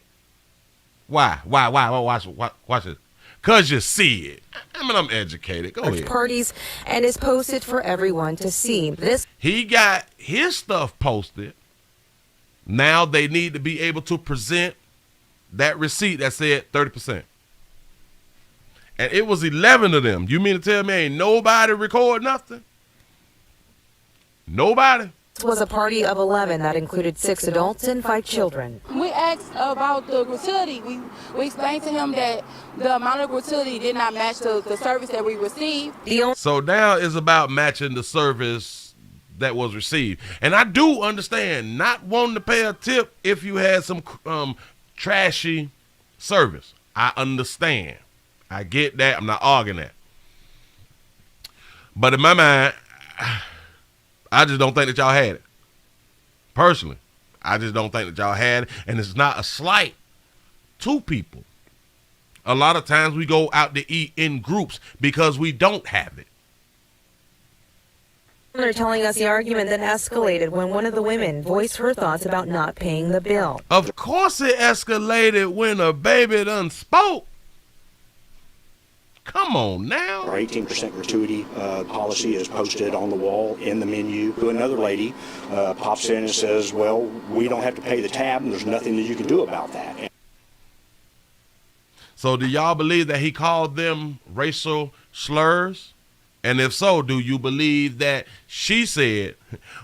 Why? Watch it. Because you see it. I mean, I'm educated. Go ahead. Parties and is posted for everyone to see. He got his stuff posted. Now they need to be able to present that receipt that said 30%. And it was 11 of them. You mean to tell me ain't nobody record nothing? Nobody? This was a party of 11 that included 6 adults and 5 children. We asked about the gratuity. We explained to him that the amount of gratuity did not match the service that we received. So now it's about matching the service that was received. And I do understand not wanting to pay a tip if you had some trashy service. I understand. I get that. I'm not arguing that. But in my mind, I just don't think that y'all had it. Personally, I just don't think that y'all had it. And it's not a slight to people. A lot of times we go out to eat in groups because we don't have it. They're telling us the argument then escalated when one of the women voiced her thoughts about not paying the bill. Of course it escalated when a baby done spoke. Come on now. Our 18% gratuity policy is posted on the wall in the menu. Another lady pops in and says, well, we don't have to pay the tab and there's nothing that you can do about that. So do y'all believe that he called them racial slurs? And if so, do you believe that she said,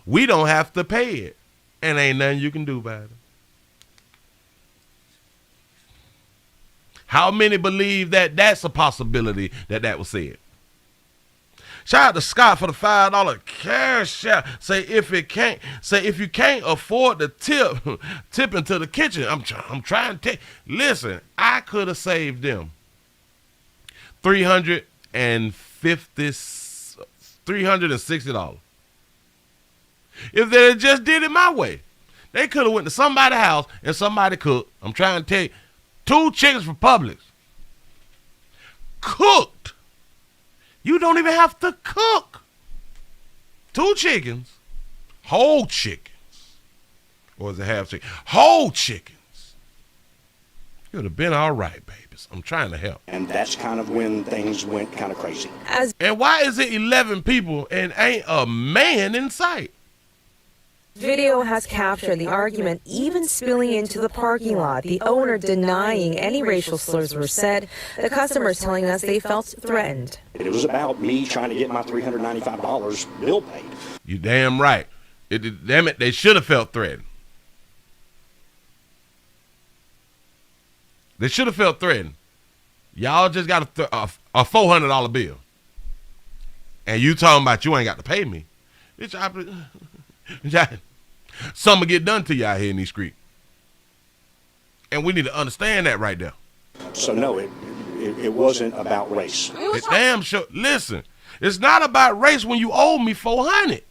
we don't have to pay it and ain't nothing you can do about it? How many believe that that's a possibility that was said? Shout out to Scott for the $5 cash out. Say if you can't afford the tip into the kitchen. I'm trying to listen. I could have saved them $360. If they had just did it my way, they could have went to somebody's house and somebody cooked. I'm trying to tell you, 2 chickens from Publix. Cooked. You don't even have to cook. 2 chickens, whole chickens. Or is it half chicken? Whole chickens. It would have been all right, babies. I'm trying to help. And that's kind of when things went kind of crazy. And why is it 11 people and ain't a man in sight? Video has captured the argument even spilling into the parking lot, the owner denying any racial slurs were said, the customers telling us they felt threatened. It was about me trying to get my $395 bill paid. You damn right. Damn it, they should have felt threatened. They should have felt threatened. Y'all just got a $400 bill. And you talking about you ain't got to pay me. Something will get done to you out here in these streets. And we need to understand that right there. So no, it wasn't about race. It damn sure. Listen, it's not about race when you owe me $400.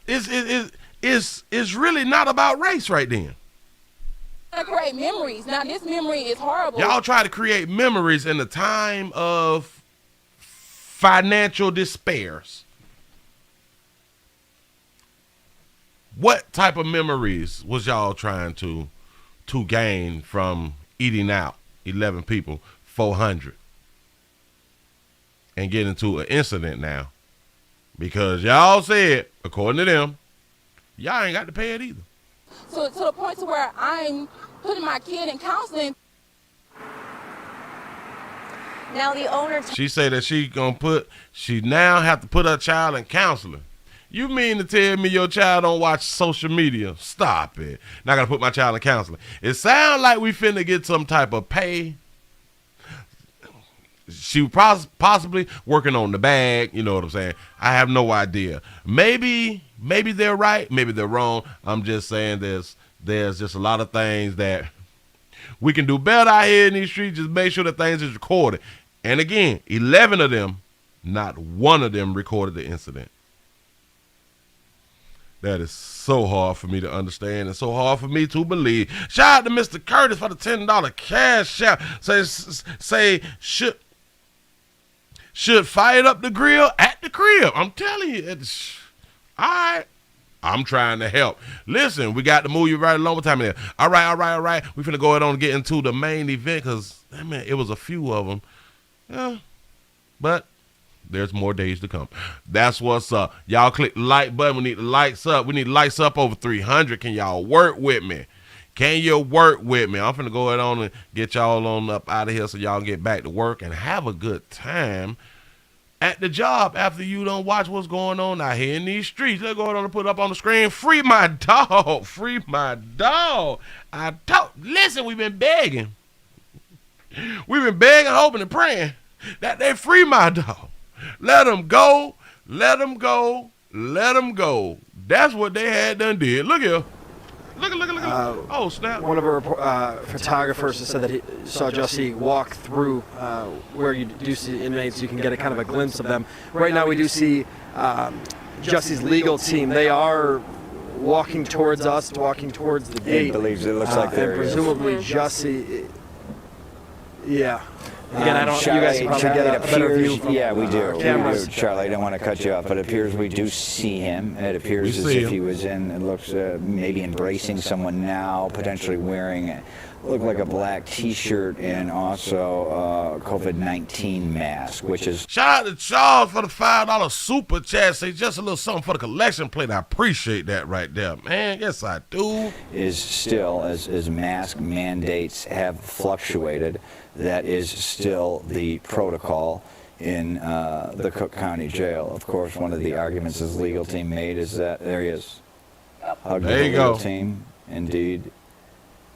It's really not about race right then. To create memories. Now this memory is horrible. Y'all try to create memories in the time of financial despairs. What type of memories was y'all trying to gain from eating out 11 people, 400, and get into an incident now? Because y'all said, according to them, y'all ain't got to pay it either. So to the point to where I'm putting my kid in counseling. Now the owner. She said that she now have to put her child in counseling. You mean to tell me your child don't watch social media? Stop it. Now I got to put my child in counseling. It sounds like we finna get some type of pay. She was possibly working on the bag. You know what I'm saying? I have no idea. Maybe they're right. Maybe they're wrong. I'm just saying there's just a lot of things that we can do better out here in these streets. Just make sure that things is recorded. And again, 11 of them, not one of them recorded the incident. That is so hard for me to understand and so hard for me to believe. Shout out to Mr. Curtis for the $10 cash out. Say should fire up the grill at the crib. I'm telling you, it's all right. I'm trying to help. Listen, we got to move you right along with time there. All right. We finna go ahead on and get into the main event because it was a few of them. Yeah, but there's more days to come. That's what's up. Y'all click the like button. We need the likes up. We need likes up over 300. Can y'all work with me? Can you work with me? I'm finna go ahead on and get y'all on up out of here so y'all can get back to work and have a good time at the job after you don't watch what's going on out here in these streets. Let's go ahead on and put up on the screen. Free my dog. Free my dog. Listen, we've been begging. We've been begging, hoping, and praying that they free my dog. Let him go. Let him go. Let him go. That's what they had done did. Look here. Look. Oh, snap. One of our photographers said that he saw Jussie walk through where you do see inmates. You can get a kind of a glimpse of them. Right now we do see Jussie's legal team. They are walking towards us, walking towards the gate. It looks like they're presumably Jussie. Yeah. Again, I don't. You guys can probably get a better view from Yeah, we do. cameras. We do, Charlie. I don't want to cut you off, but it appears we do see him. It appears as if he was in. It looks maybe embracing someone now, potentially wearing. Look like a black T-shirt and also a COVID-19 mask, which is... Shout out to Charles for the $5 super chat. Say just a little something for the collection plate. I appreciate that right there, man. Yes, I do. Is still, as mask mandates have fluctuated, that is still the protocol in the Cook County Jail. Of course, one of the arguments his legal team made is that... There he is. Hugged There the you legal go. team, indeed.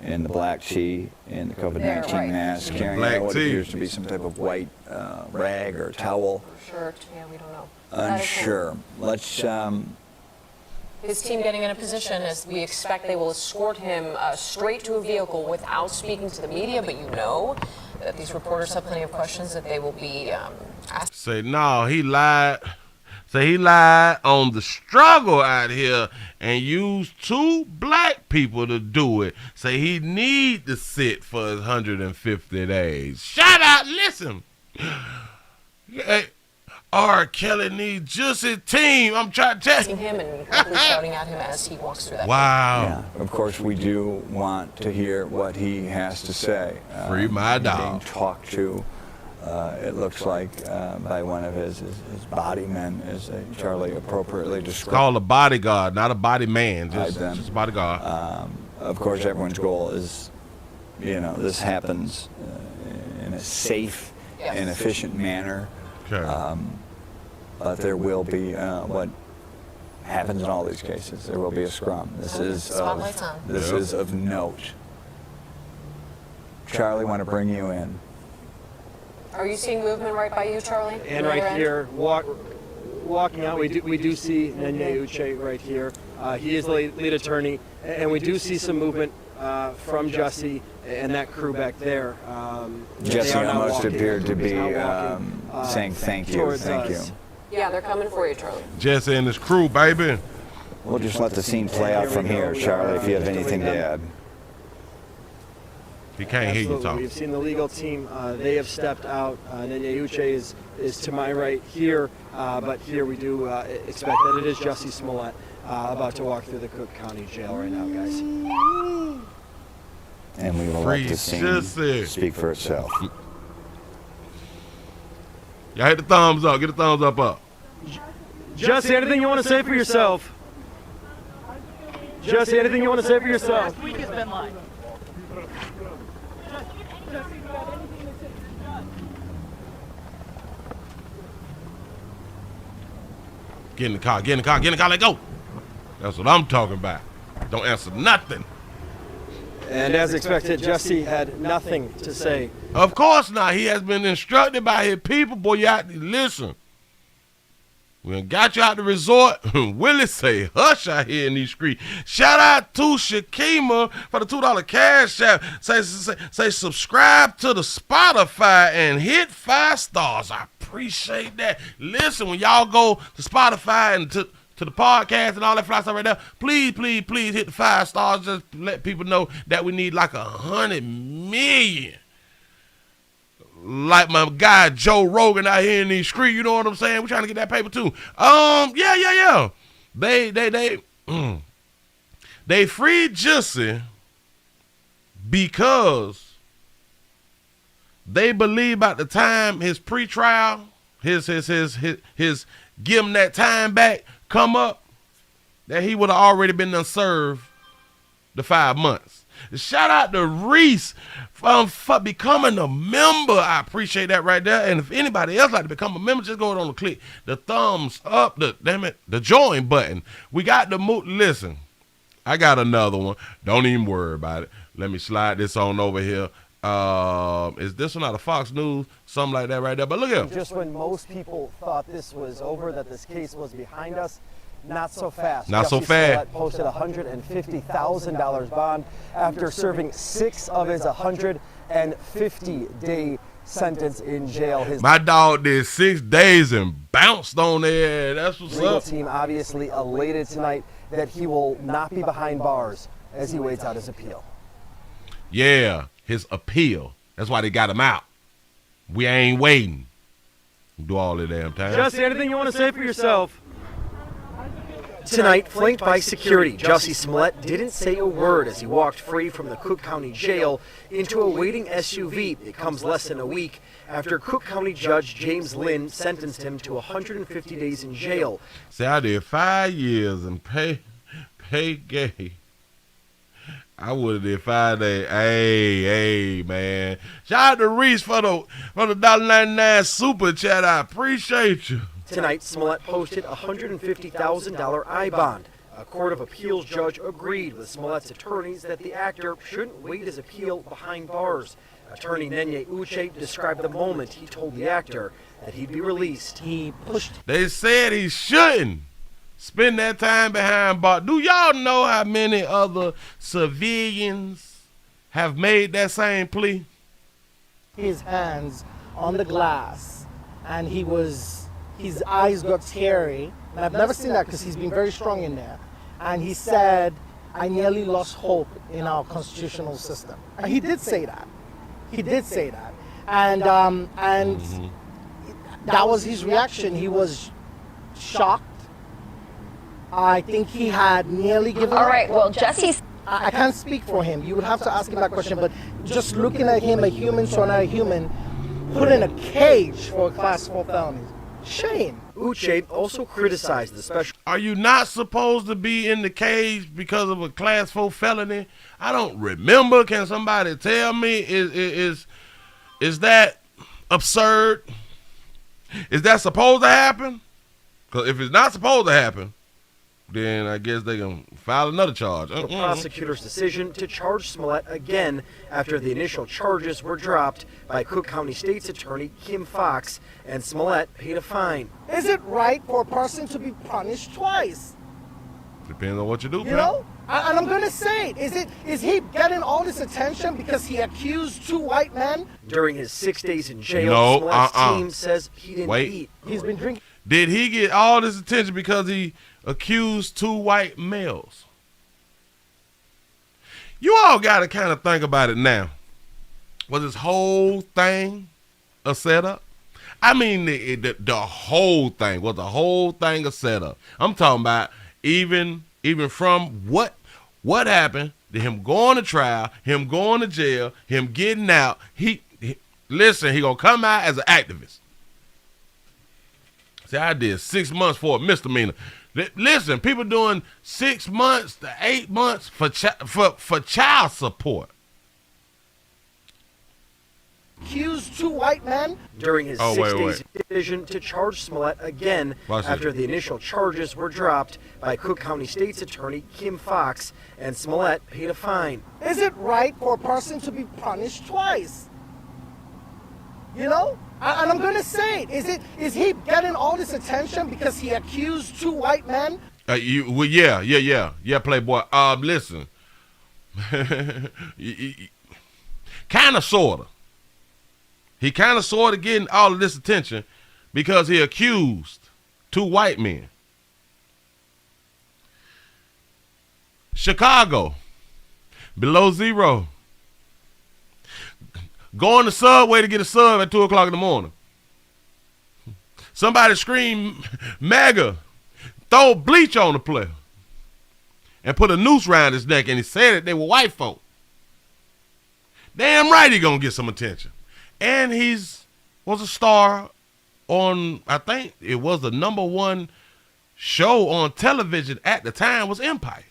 In the black tee, in the COVID-19 mask, carrying out what appears to be some type of white rag or towel. Shirt, yeah, we don't know. Unsure. Let's. His team getting in a position as we expect they will escort him straight to a vehicle without speaking to the media, but you know that these reporters have plenty of questions that they will be asked. Say, no, he lied. Say he lied on the struggle out here and used 2 black people to do it. Say he need to sit for his 150 days. Shout out, listen. Hey, R. Kelly needs Jussie team. I'm trying to tell you. Him and quickly shouting at him as he walks through that. Wow. Yeah, of course, we do want to hear what he has to say. Free my dog. Being talked to. It looks like by one of his body men, as Charlie appropriately described. It's called a bodyguard, not a body man, just a bodyguard. Of course, everyone's goal is, this happens in a safe and efficient manner. Okay. But there will be what happens in all these cases. There will be a scrum. This is of note. Charlie, want to bring you in. Are you seeing movement right by you, Charlie? And right here, walking out, we do see Nenye Uche right here. He is the lead attorney, and we do see some movement from Jussie and that crew back there. Jussie almost appeared to be saying thank you. Yeah, they're coming for you, Charlie. Jussie and his crew, baby. We'll just let the scene play out from here, Charlie, if you have anything to add. He can't hear you talk. We've seen the legal team. They have stepped out. Nenye Uche is to my right here, but here we do expect that it is Jussie Smollett about to walk through the Cook County Jail right now, guys. And we will let the scene speak for itself. Y'all hit the thumbs up. Get the thumbs up. Jussie, anything you want to say for yourself? Jussie, anything you want to say for yourself? Last week has been like. Get in the car, let go. That's what I'm talking about. Don't answer nothing. And as expected, Jussie had nothing to say. Of course not. He has been instructed by his people. Boy, you have to listen. We done got you out the resort. Willie say hush out here in these streets. Shout out to Shakima for the $2 cash app. Say subscribe to the Spotify and hit 5 stars. I appreciate that. Listen, when y'all go to Spotify and to the podcast and all that fly stuff right there, please hit the 5 stars. Just let people know that we need like 100 million. Like my guy Joe Rogan out here in these streets, you know what I'm saying? We're trying to get that paper too. Yeah. They freed Jussie because they believe by the time his pretrial, his give him that time back come up, that he would have already been served the 5 months. Shout out to Reese for becoming a member. I appreciate that right there. And if anybody else like to become a member, just go on and click the thumbs up, the join button. We got the listen. I got another one. Don't even worry about it. Let me slide this on over here. Is this one out of Fox News? Something like that right there. But look here. Just when most people thought this was over, that this case was behind us, not so fast. Not so fast. Posted a $150,000 bond after serving 6 of his 150-day sentence in jail. My dog did 6 days and bounced on there. That's what's legal up. Team obviously elated tonight that he will not be behind bars as he waits out his appeal. Yeah, his appeal. That's why they got him out. We ain't waiting. Do all the damn time. Jussie, anything you want to say for yourself? Tonight, flanked by security, Jussie Smollett didn't say a word as he walked free from the Cook County Jail into a waiting SUV. It comes less than a week after Cook County Judge James Lynn sentenced him to 150 days in jail. See, I did 5 years and pay gay. I would have did 5 days. Hey, man. Shout out to Reese for the $1.99 super chat. I appreciate you. Tonight, Smollett posted a $150,000 I-bond. A Court of Appeals judge agreed with Smollett's attorneys that the actor shouldn't wait his appeal behind bars. Attorney Nenye Uche described the moment he told the actor that he'd be released. They said he shouldn't spend that time behind bars. Do y'all know how many other civilians have made that same plea? His hands on the glass, and his eyes got teary, and I've never seen that because he's been very strong in there. And he said, I nearly lost hope in our constitutional system. And he did say that. He did say that. And that was his reaction. He was shocked. I think he had nearly given up. All right, well, Jussie's... I can't speak for him. You would have to ask him that question. But just looking at him, a human, so not a human, put in a cage for a class 4 felony. Shame. Uche also criticized the special. Are you not supposed to be in the cage because of a class 4 felony? I don't remember. Can somebody tell me? Is that absurd? Is that supposed to happen? Because if it's not supposed to happen, then I guess they can file another charge. The prosecutor's decision to charge Smollett again after the initial charges were dropped by Cook County State's Attorney Kim Fox, and Smollett paid a fine. Is it right for a person to be punished twice? Depends on what you do, You know? And I'm going to say it. Is he getting all this attention because he accused 2 white men? During his 6 days in jail, No, Smollett's team says he didn't eat. He's been drinking. Did he get all this attention because he accused 2 white males? You all got to kind of think about it now. Was this whole thing a setup? I mean, the whole thing. Was the whole thing a setup? I'm talking about even from what happened to him going to trial, him going to jail, him getting out. Listen, he gonna come out as an activist. See, I did 6 months for a misdemeanor. Listen, people doing 6 months to 8 months for child support. Accused 2 white men? During his 6 days decision to charge Smollett again after the initial charges were dropped by Cook County State's Attorney Kim Fox, and Smollett paid a fine. Is it right for a person to be punished twice? You know? And I'm going to say it. Is he getting all this attention because he accused 2 white men? Yeah, Playboy. Listen. Kind of, sort of. He kind of, sort of getting all of this attention because he accused 2 white men. Chicago, below zero. Go on the subway to get a sub at 2 o'clock in the morning. Somebody scream, MAGA, throw bleach on the player, and put a noose around his neck, and he said that they were white folk. Damn right he gonna get some attention. And was a star on, I think it was the #1 show on television at the time was Empire.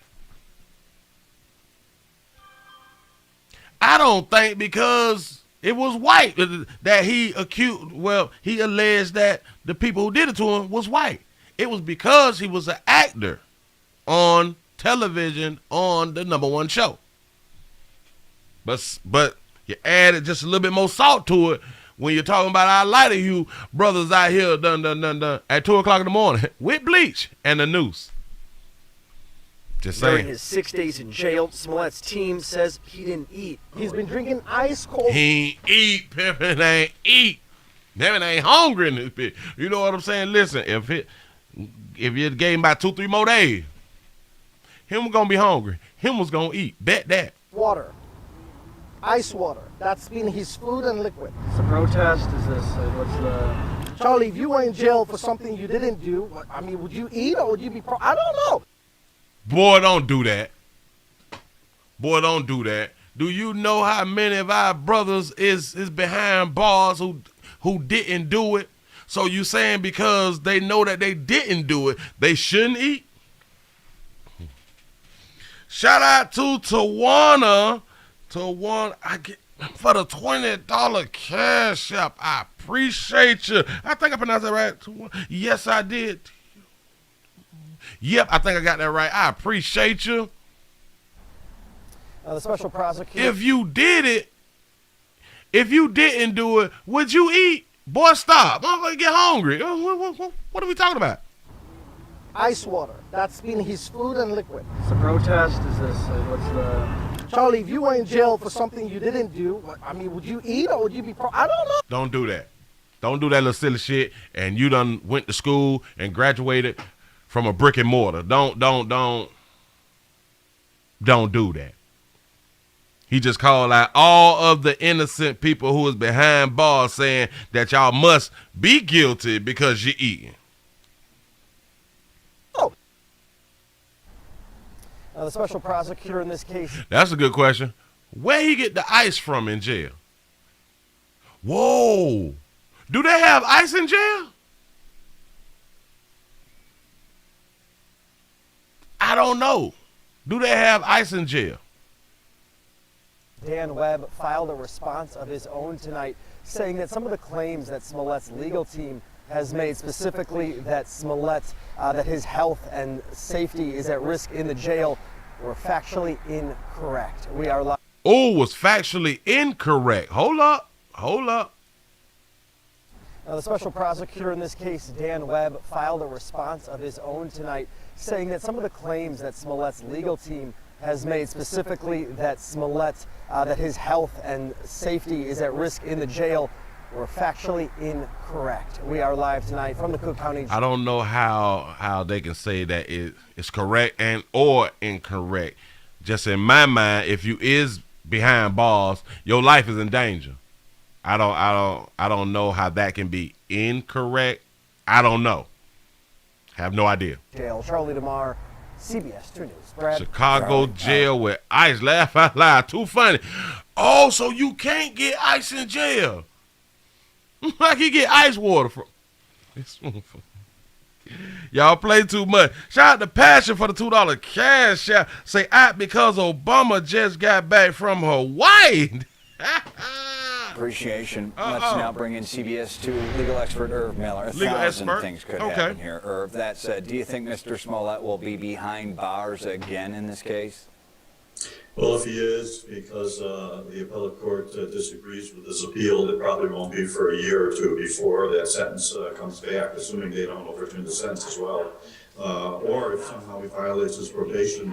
I don't think because it was white that he alleged that the people who did it to him was white. It was because he was an actor on television on the #1 show. But you added just a little bit more salt to it when you're talking about our lighter hue brothers out here done at 2 o'clock in the morning with bleach and a noose. Just saying. During his 6 days in jail, Smollett's team says he didn't eat. He's been drinking ice cold. He ain't eat, Pippin ain't eat. Pippin ain't hungry in this bitch. You know what I'm saying? Listen, if you gave him about 2-3 more days, him was gonna be hungry. Him was gonna eat. Bet that. Water. Ice water. That's been his food and liquid. It's a protest? Is this, what's the... Charlie, if you were in jail for something you didn't do, I mean, would you eat or would you be I don't know. Boy, don't do that. Boy, don't do that. Do you know how many of our brothers is behind bars who didn't do it? So you saying because they know that they didn't do it, they shouldn't eat? Shout out to Tawana. I get for the $20 cash app. I appreciate you. I think I pronounced that right. Yes, I did. Yep, I think I got that right. I appreciate you. The special prosecutor. If you did it, if you didn't do it, would you eat? Boy, stop. I'm going to get hungry. What are we talking about? Ice water. That's been his food and liquid. It's a protest? Is this, what's the... Charlie, if you were in jail for something you didn't do, I mean, would you eat or would you be I don't know. Don't do that. Don't do that little silly shit. And you done went to school and graduated from a brick and mortar. Don't do that. He just called out all of the innocent people who was behind bars saying that y'all must be guilty because you're eating. The special prosecutor in this case. That's a good question. Where he get the ice from in jail? Whoa. Do they have ice in jail? I don't know. Do they have ice in jail? Dan Webb filed a response of his own tonight saying that some of the claims that Smollett's legal team has made, specifically that that his health and safety is at risk in the jail, were factually incorrect. We are live. Oh, was factually incorrect. Hold up. The special prosecutor in this case, Dan Webb, filed a response of his own tonight saying that some of the claims that Smollett's legal team has made, specifically that that his health and safety is at risk in the jail, were factually incorrect. We are live tonight from the Cook County. I don't know how they can say that it's correct and or incorrect. Just in my mind, if you is behind bars, your life is in danger. I don't know how that can be incorrect. I don't know. Have no idea. Jail. Charlie DeMar, CBS 2 News. Brad. Chicago jail with ice. Laugh out loud. Too funny. Oh, so you can't get ice in jail. Like you get ice water from. Y'all play too much. Shout out to Passion for the $2 cash out. Say out because Obama just got back from Hawaii. Appreciation. Let's now bring in CBS 2 legal expert Irv Miller. A thousand things could happen here. Irv, that said, do you think Mr. Smollett will be behind bars again in this case? Well, if he is, because the appellate court disagrees with this appeal, it probably won't be for a year or two before that sentence comes back, assuming they don't overturn the sentence as well. Or if somehow he violates his probation,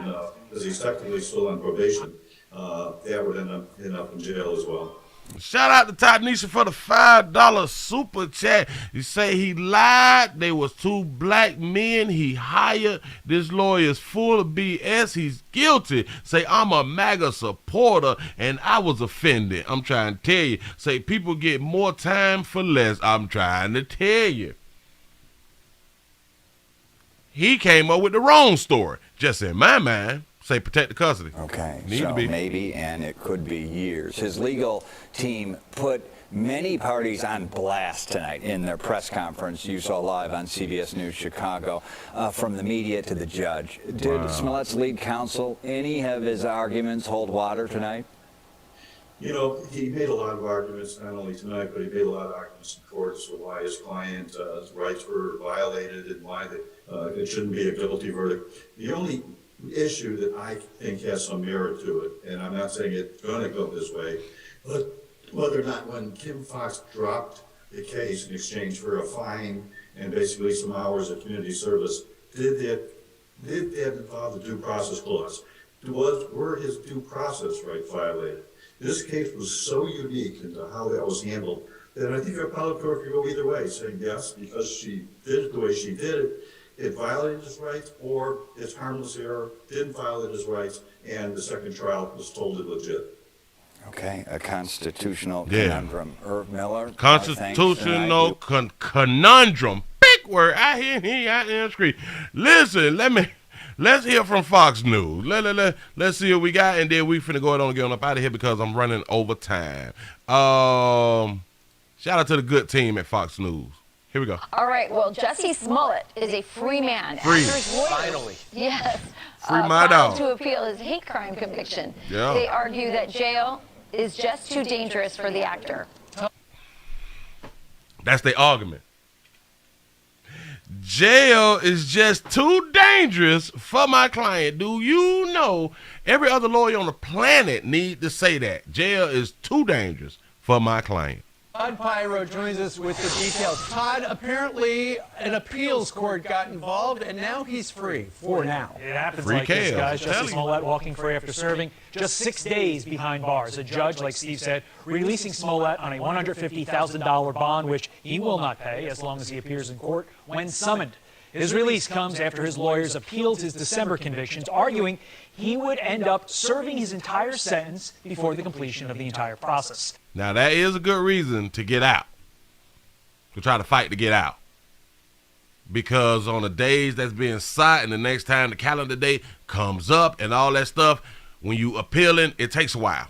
because he's technically still on probation, that would end up in jail as well. Shout out to Tanisha for the $5 super chat. You say he lied. They was two black men he hired. This lawyer's full of BS. He's guilty. Say I'm a MAGA supporter and I was offended. I'm trying to tell you. Say people get more time for less. I'm trying to tell you. He came up with the wrong story. Just in my mind. Say protect the custody. Okay, so maybe, and it could be years. His legal team put many parties on blast tonight in their press conference you saw live on CBS News Chicago, from the media to the judge. Did Smollett's lead counsel, any of his arguments hold water tonight? You know, he made a lot of arguments, not only tonight, but he made a lot of arguments in court as to why his client's rights were violated and why it shouldn't be a guilty verdict. The only issue that I think has some merit to it, and I'm not saying it's going to go this way, but whether or not when Kim Foxx dropped the case in exchange for a fine and basically some hours of community service, did that involve the due process clause? Were his due process rights violated? This case was so unique into how that was handled that I think our appellate court could go either way, saying yes, because she did it the way she did it, it violated his rights, or it's harmless error, didn't violate his rights, and the second trial was totally legit. Okay, a constitutional conundrum. Irv Miller. Constitutional conundrum. Big word. I hear he out there on the street. Listen, let's hear from Fox News. Let's see what we got, and then we finna go ahead and get on up out of here because I'm running over time. Shout out to the good team at Fox News. Here we go. All right. Well, Jussie Smollett is a free man. Free. Finally. Yes. Free my dog. To appeal his hate crime conviction. Yeah. They argue that jail is just too dangerous for the actor. That's the argument. Jail is just too dangerous for my client. Do you know every other lawyer on the planet need to say that? Jail is too dangerous for my client. Todd Pyro joins us with the details. Todd, apparently an appeals court got involved, and now he's free for now. It happens like this, guys. Jussie Smollett walking free after serving just 6 days behind bars. A judge, like Steve said, releasing Smollett on a $150,000 bond, which he will not pay as long as he appears in court when summoned. His release comes after his lawyers appealed his December convictions, arguing he would end up serving his entire sentence before the completion of the entire process. Now, that is a good reason to get out, to try to fight to get out. Because on the days that's being set and the next time the calendar date comes up and all that stuff, when you appealing, it takes a while.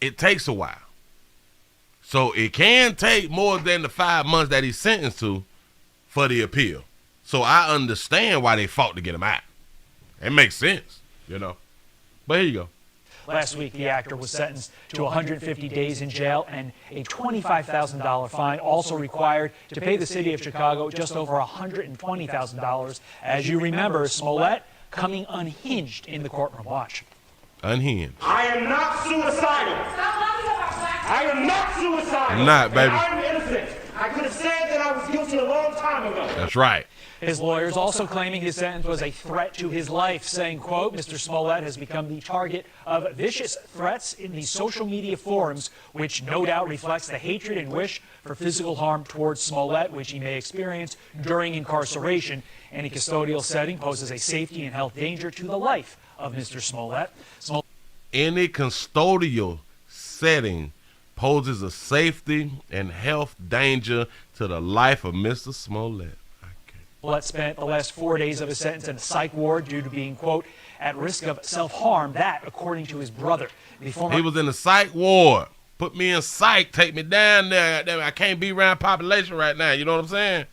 It takes a while. So it can take more than the 5 months that he's sentenced to for the appeal. So I understand why they fought to get him out. It makes sense, you know. But here you go. Last week, the actor was sentenced to 150 days in jail and a $25,000 fine, also required to pay the city of Chicago just over $120,000. As you remember, Smollett coming unhinged in the courtroom. Watch. Unhinged. I am not suicidal. I am not suicidal. I'm not, baby. I'm innocent. I could have said that I was guilty a long time ago. That's right. His lawyers also claiming his sentence was a threat to his life, saying, quote, Mr. Smollett has become the target of vicious threats in these social media forums, which no doubt reflects the hatred and wish for physical harm towards Smollett, which he may experience during incarceration. Any custodial setting poses a safety and health danger to the life of Mr. Smollett. Any custodial setting poses a safety and health danger to the life of Mr. Smollett. Smollett spent the last 4 days of his sentence in a psych ward due to being, quote, at risk of self-harm. That, according to his brother. He was in the psych ward. Put me in psych. Take me down there. I can't be around population right now. You know what I'm saying?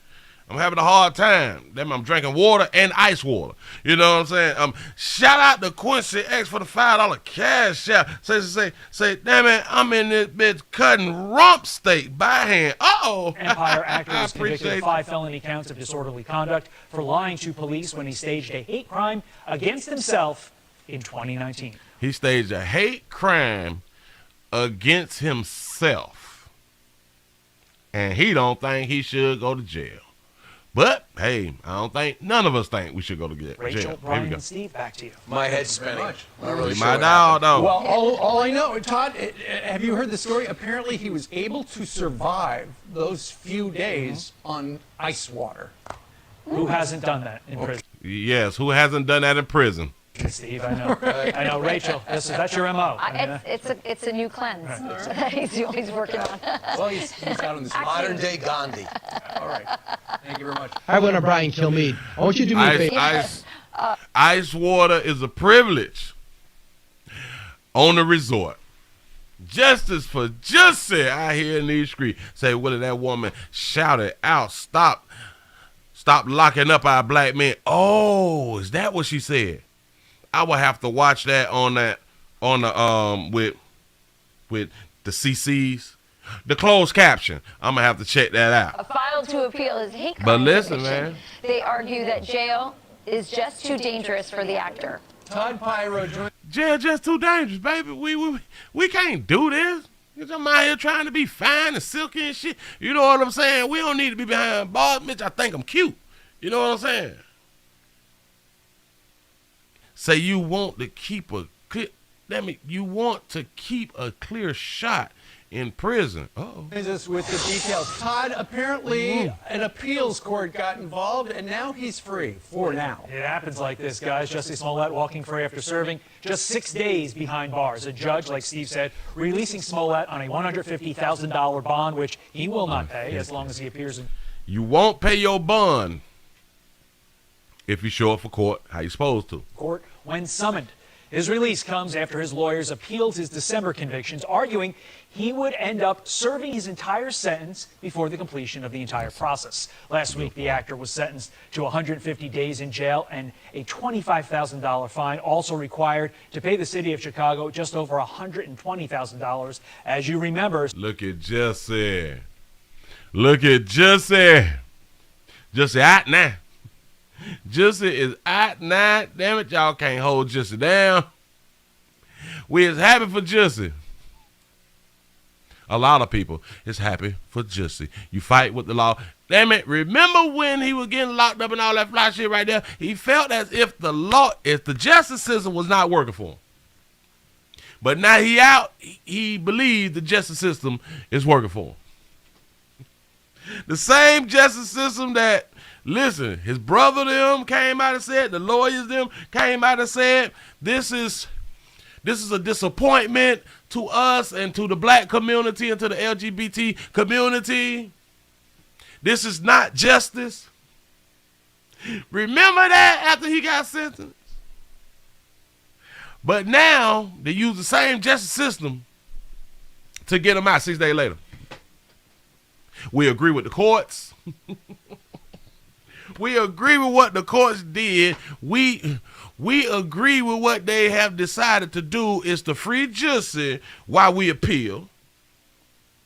I'm having a hard time. I'm drinking water and ice water. You know what I'm saying? Shout out to Quincy X for the $5 cash out. Say, damn it, I'm in this bitch cutting rump steak by hand. Uh-oh. Empire actor was convicted of 5 felony counts of disorderly conduct for lying to police when he staged a hate crime against himself in 2019. He staged a hate crime against himself. And he don't think he should go to jail. But, hey, I don't think, none of us think we should go to jail. Rachel, Brian, and Steve, back to you. My head's spinning. Not really sure my dog, though. Well, all I know, Todd, have you heard the story? Apparently he was able to survive those few days on ice water. Who hasn't done that in prison? Yes, who hasn't done that in prison? Steve, I know. I know, Rachel. That's your MO. It's a new cleanse. He's working on. Well, he's out on this modern day Gandhi. All right. Thank you very much. Hi, Winner Brian Kilmeade. I want you to do me a favor. Ice water is a privilege on the resort. Justice for Jussie out here in these streets. Say, Willie, that woman shouted out, stop locking up our black men. Oh, is that what she said? I will have to watch that on the with the CCs, the closed caption. I'm gonna have to check that out. Filed to appeal his hate crime But listen, conviction. man. They argue that jail is just too dangerous for the actor. Todd Pyro. Jail just too dangerous, baby. We can't do this. I'm out here trying to be fine and silky and shit. You know what I'm saying? We don't need to be behind bars, Mitch. I think I'm cute. You know what I'm saying? Say you want to keep a clear, you want to keep a clear shot in prison. Uh-oh. Us with the details. Todd, apparently an appeals court got involved, and now he's free for now. It happens like this, guys. Jussie Smollett walking free after serving just 6 days behind bars. A judge, like Steve said, releasing Smollett on a $150,000 bond, which he will not pay as long as he appears in. You won't pay your bond if you show up for court how you're supposed to. Court when summoned. His release comes after his lawyers appealed his December convictions, arguing he would end up serving his entire sentence before the completion of the entire process. Last week, the actor was sentenced to 150 days in jail and a $25,000 fine, also required to pay the city of Chicago just over $120,000. As you remember, look at Jussie. Look at Jussie. Jussie out now. Jussie is out now. Damn it, y'all can't hold Jussie down. We is happy for Jussie. A lot of people is happy for Jussie. You fight with the law. Damn it, remember when he was getting locked up and all that fly shit right there? He felt as if the justice system was not working for him. But now he out, he believes the justice system is working for him. The same justice system that, listen, his brother them came out and said, the lawyers them came out and said, this is a disappointment to us and to the black community and to the LGBT community. This is not justice. Remember that after he got sentenced? But now they use the same justice system to get him out 6 days later. We agree with the courts. We agree with what the courts did. We agree with what they have decided to do is to free Jussie while we appeal,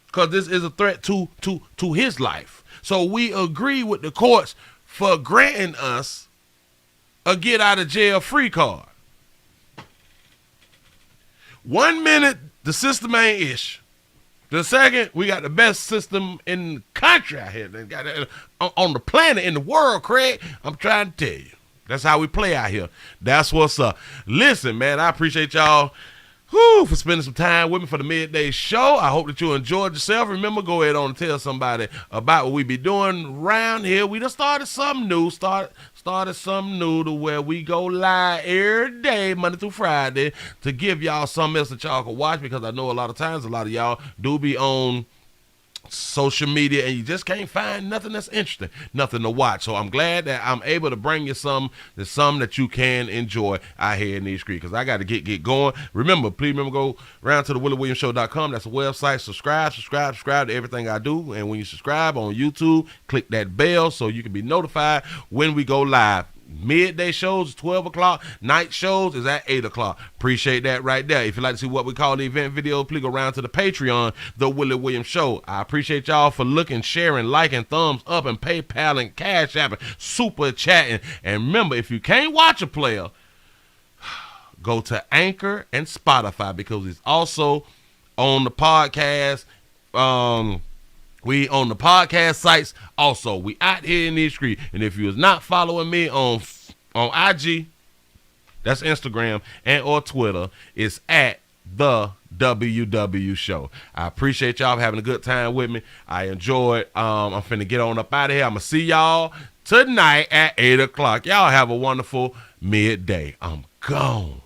because this is a threat to his life. So we agree with the courts for granting us a get out of jail free card. 1 minute the system ain't ish. The second, we got the best system in the country out here. They got it on the planet, in the world, Craig. I'm trying to tell you. That's how we play out here. That's what's up. Listen, man, I appreciate y'all for spending some time with me for the midday show. I hope that you enjoyed yourself. Remember, go ahead on and tell somebody about what we be doing around here. We just started something new. Started something new to where we go live every day, Monday through Friday, to give y'all something else that y'all can watch, because I know a lot of times a lot of y'all do be on social media and you just can't find nothing that's interesting, nothing to watch. So I'm glad that I'm able to bring you some that you can enjoy out here in these streets, because I got to get going. Please remember, go around to the WillieWilliamsShow.com. That's a website. Subscribe to everything I do. And when you subscribe on YouTube, click that bell so you can be notified when we go live. Midday shows is 12 o'clock. Night shows is at 8 o'clock. Appreciate that right there. If you'd like to see what we call the event video, please go around to the Patreon, The Willie Williams Show. I appreciate y'all for looking, sharing, liking, thumbs up, and PayPaling, Cash Apping, super chatting. And remember, if you can't watch a player, go to Anchor and Spotify, because it's also on the podcast. We on the podcast sites also. We out here in these streets. And if you was not following me on IG, that's Instagram, and or Twitter, it's at the WW Show. I appreciate y'all having a good time with me. I enjoyed. I'm finna get on up out of here. I'm gonna see y'all tonight at 8 o'clock. Y'all have a wonderful midday. I'm gone.